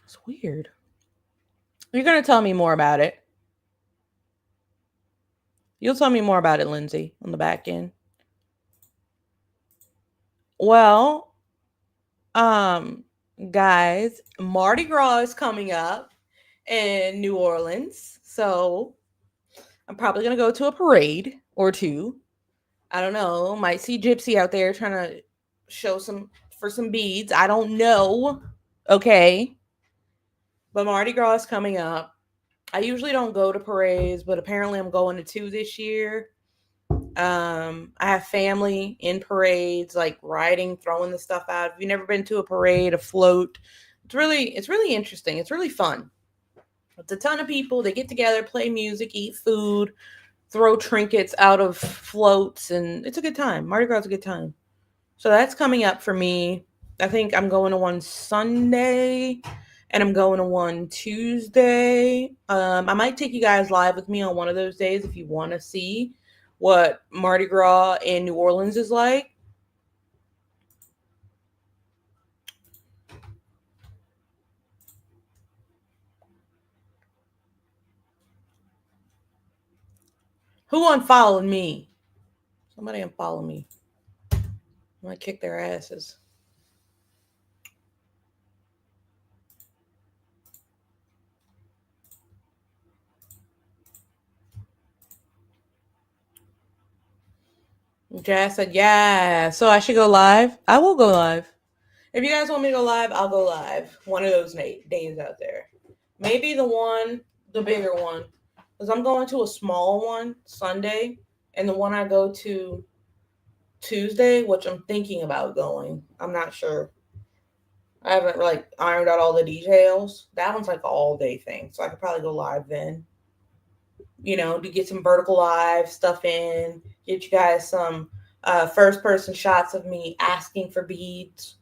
it's weird. You're going to tell me more about it. You'll tell me more about it, Lindsay, on the back end. Well, guys, Mardi Gras is coming up in New Orleans. So I'm probably going to go to a parade or two. I don't know. Might see Gypsy out there trying to show some beads. I don't know. Okay. But Mardi Gras is coming up. I usually don't go to parades, but apparently I'm going to two this year. I have family in parades, like riding, throwing the stuff out. If you've never been to a parade, a float, it's really interesting. It's really fun. It's a ton of people. They get together, play music, eat food. throw trinkets out of floats, and it's a good time. Mardi Gras is a good time. So that's coming up for me. I think I'm going to one Sunday and I'm going to one Tuesday. I might take you guys live with me on one of those days if you want to see what Mardi Gras in New Orleans is like. Who unfollowed me? Somebody unfollow me. I'm going to kick their asses. Jazz said, yeah. So I should go live? I will go live. If you guys want me to go live, I'll go live. One of those days out there. Maybe the bigger one. Because I'm going to a small one Sunday. And the one I go to Tuesday, which I'm thinking about going. I'm not sure. I haven't ironed out all the details. That one's like an all day thing. So I could probably go live then. To get some vertical live stuff in. Get you guys some first person shots of me asking for beads.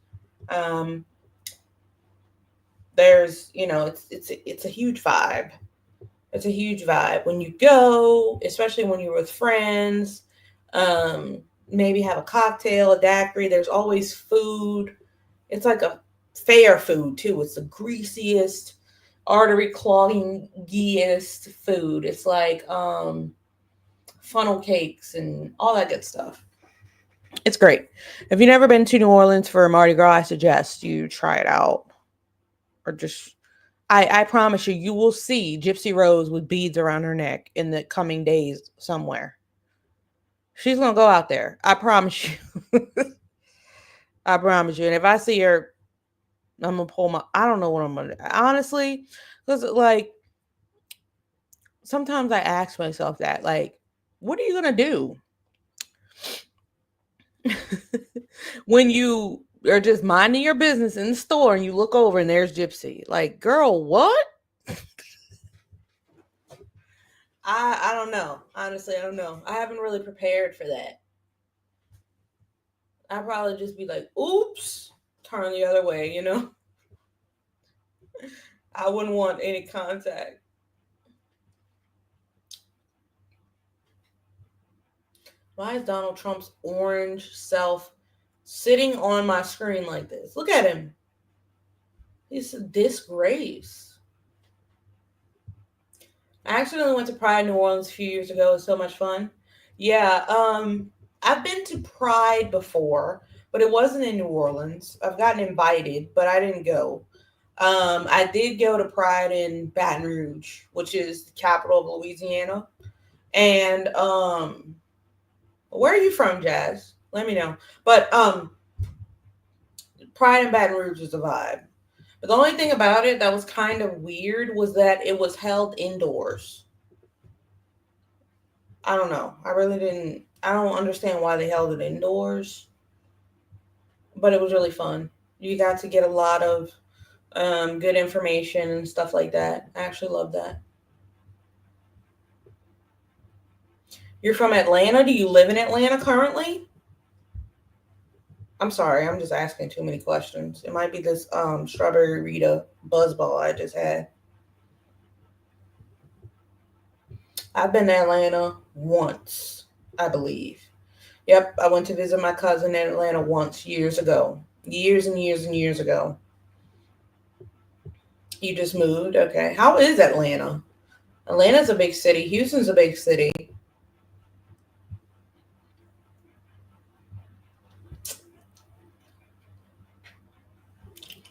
There's, it's a huge vibe. It's a huge vibe when you go, especially when you're with friends. Maybe have a cocktail, a daiquiri. There's always food. It's like a fair food too. It's the greasiest, artery cloggingest food. It's like funnel cakes and all that good stuff. It's great. If you've never been to New Orleans for Mardi Gras, I suggest you try it out. Or just, I promise you will see Gypsy Rose with beads around her neck in the coming days somewhere. She's going to go out there. I promise you. I promise you. And if I see her, I'm going to pull I don't know what I'm going to do. Honestly, because sometimes I ask myself that, what are you going to do? When you are just minding your business in the store and you look over and there's Gypsy. Girl, what? I don't know. Honestly, I don't know. I haven't really prepared for that. I'd probably just be like, oops, turn the other way, I wouldn't want any contact. Why is Donald Trump's orange self sitting on my screen like this? Look at him. He's a disgrace. I actually went to Pride New Orleans a few years ago. It was so much fun. Yeah, I've been to Pride before, but it wasn't in New Orleans. I've gotten invited, but I didn't go. I did go to Pride in Baton Rouge, which is the capital of Louisiana. And where are you from, Jazz? Let me know. But Pride in Baton Rouge is a vibe. But the only thing about it that was kind of weird was that it was held indoors. I don't know. I don't understand why they held it indoors. But it was really fun. You got to get a lot of good information and stuff like that. I actually love that. You're from Atlanta? Do you live in Atlanta currently? I'm sorry, I'm just asking too many questions. It might be this Strawberry Rita buzzball I just had. I've been to Atlanta once, I believe. Yep, I went to visit my cousin in Atlanta once, years ago. Years and years and years ago. You just moved? Okay. How is Atlanta? Atlanta's a big city. Houston's a big city.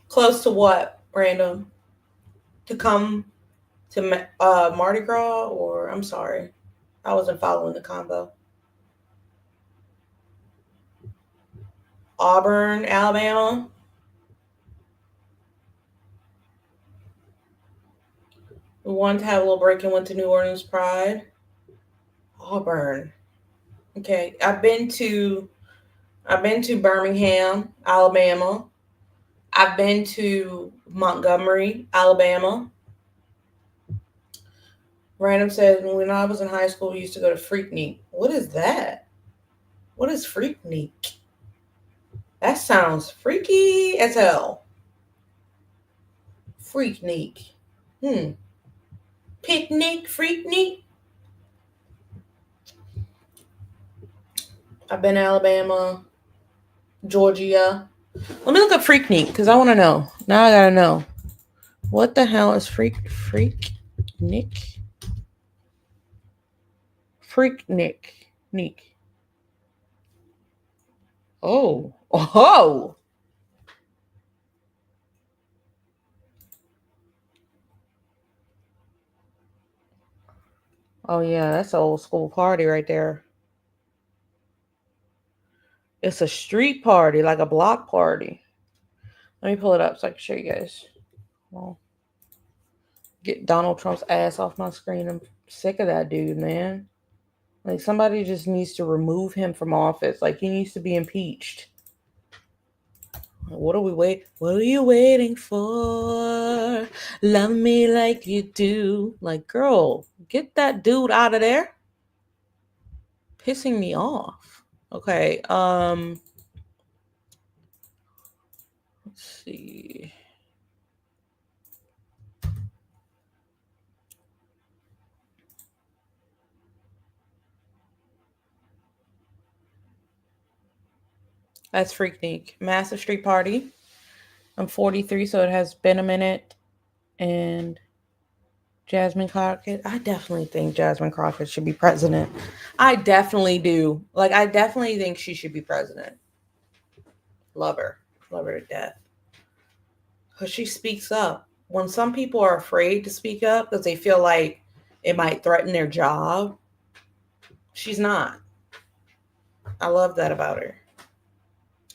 Close to what, random? To come to Mardi Gras, or I'm sorry, I wasn't following the combo. Auburn, Alabama. We wanted to have a little break and went to New Orleans Pride. Auburn. Okay, I've been to Birmingham, Alabama. I've been to Montgomery, Alabama. Random says, when I was in high school, we used to go to Freaknik. What is that? What is Freaknik? That sounds freaky as hell. Freaknik. Picnic, Freaknik. I've been to Alabama, Georgia. Let me look up Freaknik because I want to know. Now I gotta know. What the hell is Freaknik? Freaknik. Oh. Oh. Oh yeah, that's an old school party right there. It's a street party, like a block party. Let me pull it up so I can show you guys. Well, get Donald Trump's ass off my screen. I'm sick of that dude, man. Like, somebody just needs to remove him from office. Like, he needs to be impeached. What are you waiting for? Love me like you do. Like, girl, get that dude out of there. Pissing me off. Okay, let's see. That's Freaknik. Massive street party. I'm 43, so it has been a minute. And Jasmine Crockett. I definitely think Jasmine Crockett should be president. I definitely do. Like, I definitely think she should be president. Love her. Love her to death. Because she speaks up. When some people are afraid to speak up because they feel like it might threaten their job, she's not. I love that about her.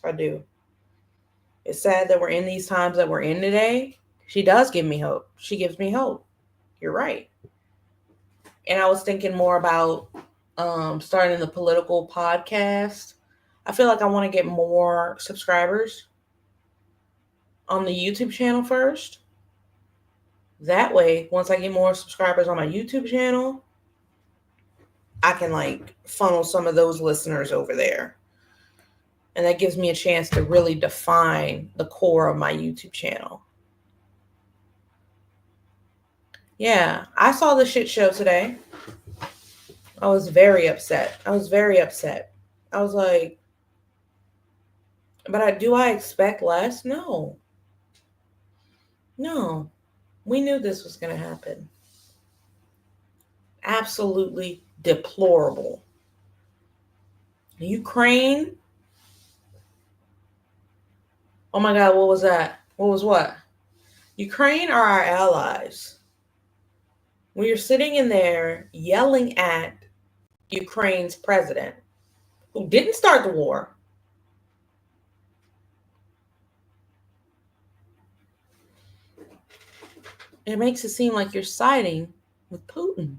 I do. It's sad that we're in these times that we're in today. She does give me hope. She gives me hope. You're right. And I was thinking more about starting the political podcast. I feel like I want to get more subscribers on the YouTube channel first. That way, once I get more subscribers on my YouTube channel, I can like funnel some of those listeners over there. And that gives me a chance to really define the core of my YouTube channel. Yeah, I saw the shit show today. I was very upset. I was like, but do I expect less? No. We knew this was going to happen. Absolutely deplorable. Ukraine. Oh my God, what was that? What was what? Ukraine are our allies. We are sitting in there yelling at Ukraine's president, who didn't start the war. It makes it seem like you're siding with Putin.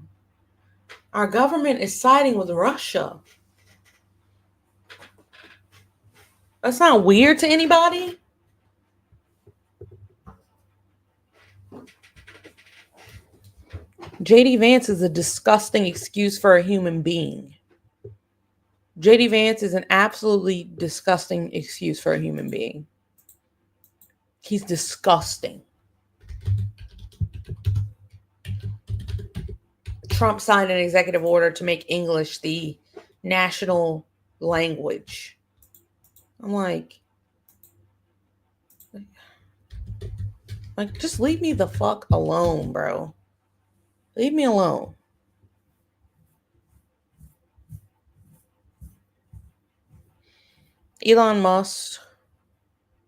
Our government is siding with Russia. That's not weird to anybody. JD Vance is a disgusting excuse for a human being. JD Vance is an absolutely disgusting excuse for a human being. He's disgusting. Trump signed an executive order to make English the national language. I'm like, just leave me the fuck alone, bro. Leave me alone. Elon Musk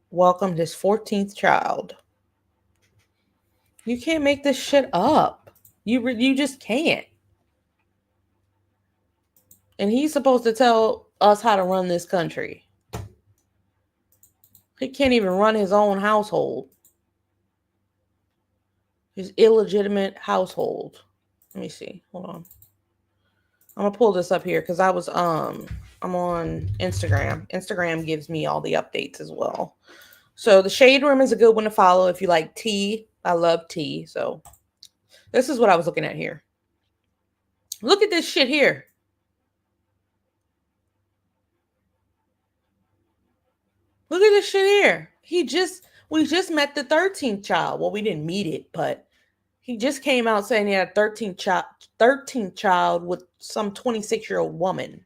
welcomed his 14th child. You can't make this shit up. You just can't. And he's supposed to tell us how to run this country. He can't even run his own household. His illegitimate household. Let me see. Hold on. I'm gonna pull this up here because I'm on Instagram. Instagram gives me all the updates as well. So the Shade Room is a good one to follow if you like tea. I love tea. So this is what I was looking at here. Look at this shit here. Look at this shit here. We just met the 13th child. Well, we didn't meet it, but he just came out saying he had a 13th child with some 26-year-old woman.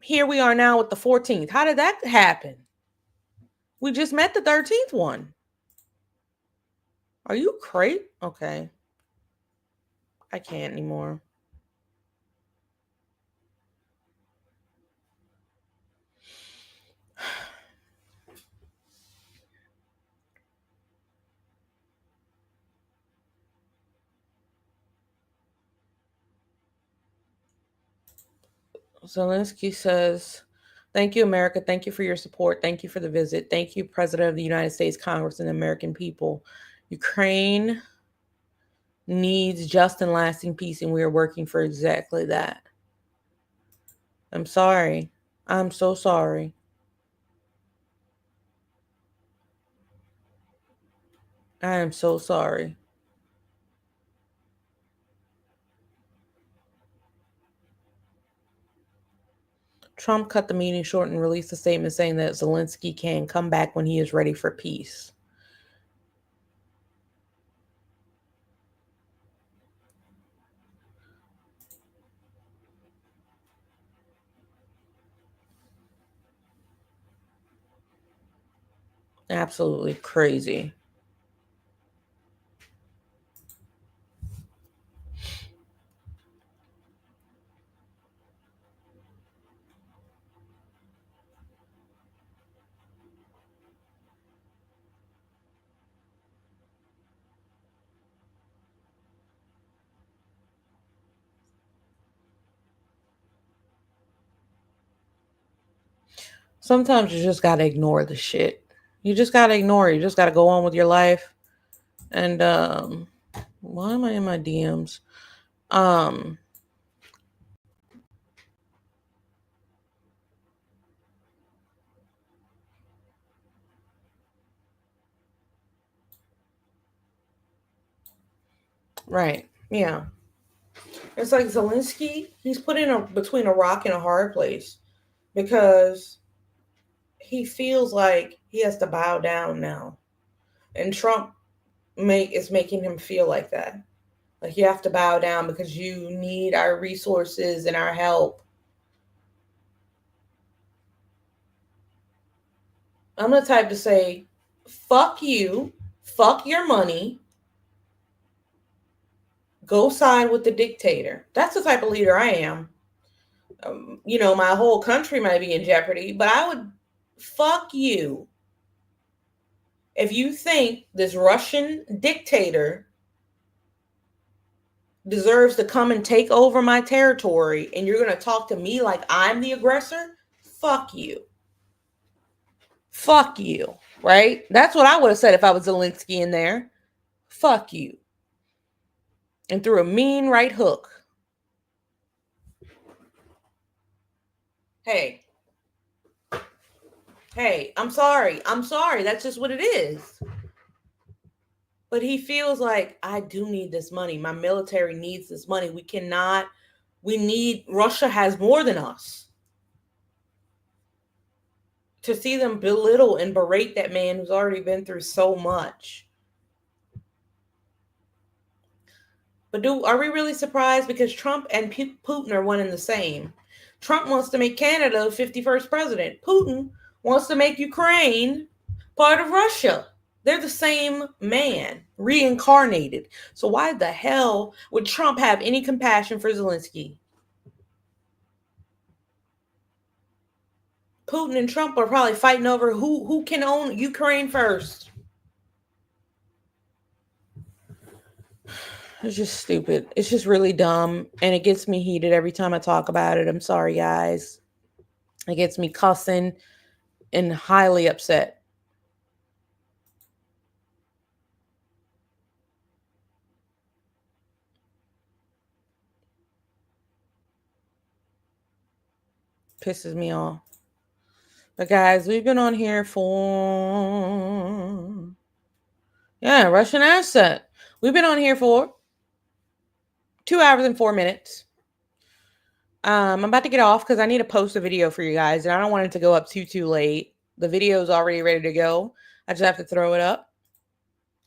Here we are now with the 14th. How did that happen? We just met the 13th one. Are you crazy? Okay. I can't anymore. Zelensky says, "Thank you, America. Thank you for your support. Thank you for the visit. Thank you, President of the United States, Congress, and the American people. Ukraine needs just and lasting peace, and we are working for exactly that." I'm sorry. I'm so sorry. I am so sorry. Trump cut the meeting short and released a statement saying that Zelensky can come back when he is ready for peace. Absolutely crazy. Sometimes you just gotta ignore the shit. You just gotta ignore it. You just gotta go on with your life. And why am I in my DMs? Right. Yeah. It's like Zelensky, he's put in between a rock and a hard place because he feels like he has to bow down now. And Trump is making him feel like that. Like you have to bow down because you need our resources and our help. I'm the type to say, fuck you, fuck your money, go side with the dictator. That's the type of leader I am. My whole country might be in jeopardy, but I would fuck you. If you think this Russian dictator deserves to come and take over my territory and you're going to talk to me like I'm the aggressor, fuck you. Fuck you, right? That's what I would have said if I was Zelensky in there. Fuck you. And threw a mean right hook. Hey, I'm sorry. That's just what it is. But he feels like, I do need this money. My military needs this money. Russia has more than us. To see them belittle and berate that man who's already been through so much. But are we really surprised? Because Trump and Putin are one and the same. Trump wants to make Canada 51st president. Putin wants to make Ukraine part of Russia. They're the same man, reincarnated. So why the hell would Trump have any compassion for Zelensky? Putin and Trump are probably fighting over who can own Ukraine first. It's just stupid. It's just really dumb. And it gets me heated every time I talk about it. I'm sorry, guys. It gets me cussing and highly upset. Pisses me off. But guys, we've been on here for... Russian asset. We've been on here for 2 hours and 4 minutes. I'm about to get off because I need to post a video for you guys, and I don't want it to go up too late. The video is already ready to go. I just have to throw it up.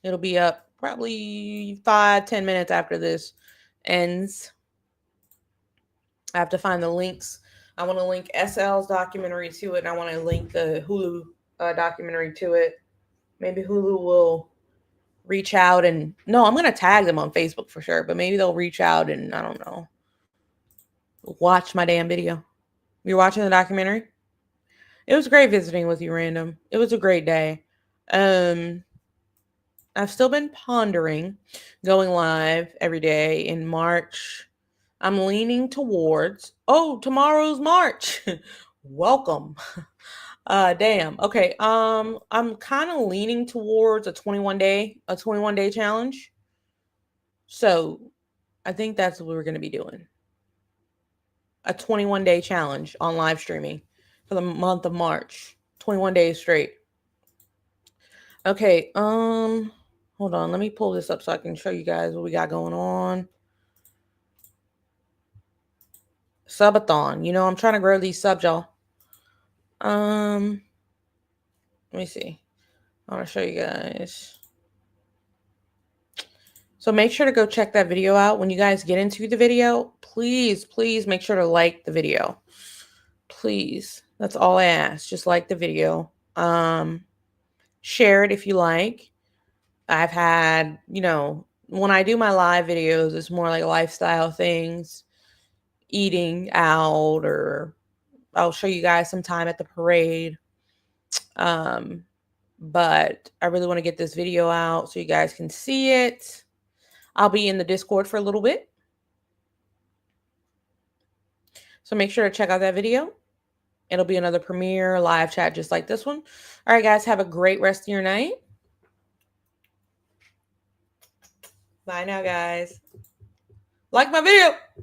It'll be up probably 5-10 minutes after this ends. I have to find the links. I want to link SL's documentary to it, and I want to link the Hulu documentary to it. Maybe Hulu will reach out and no, I'm gonna tag them on Facebook for sure, but maybe they'll reach out and I don't know, watch my damn video. You're watching the documentary? It was great visiting with you, Random. It was a great day. I've still been pondering going live every day in March. I'm leaning towards, oh, tomorrow's March. Welcome. Damn. Okay. I'm kind of leaning towards a 21 day challenge. So I think that's what we're going to be doing. A 21-day challenge on live streaming for the month of March. 21 days straight. Okay. Hold on. Let me pull this up so I can show you guys what we got going on. Subathon. You know, I'm trying to grow these subs, y'all. Let me see. I want to show you guys. So make sure to go check that video out. When you guys get into the video, please make sure to like the video. Please. That's all I ask. Just like the video. Share it if you like. I've had, you know, when I do my live videos, it's more like lifestyle things, eating out, or I'll show you guys some time at the parade. But I really want to get this video out so you guys can see it. I'll be in the Discord for a little bit. So make sure to check out that video. It'll be another premiere live chat just like this one. All right, guys, have a great rest of your night. Bye now, guys. Like my video.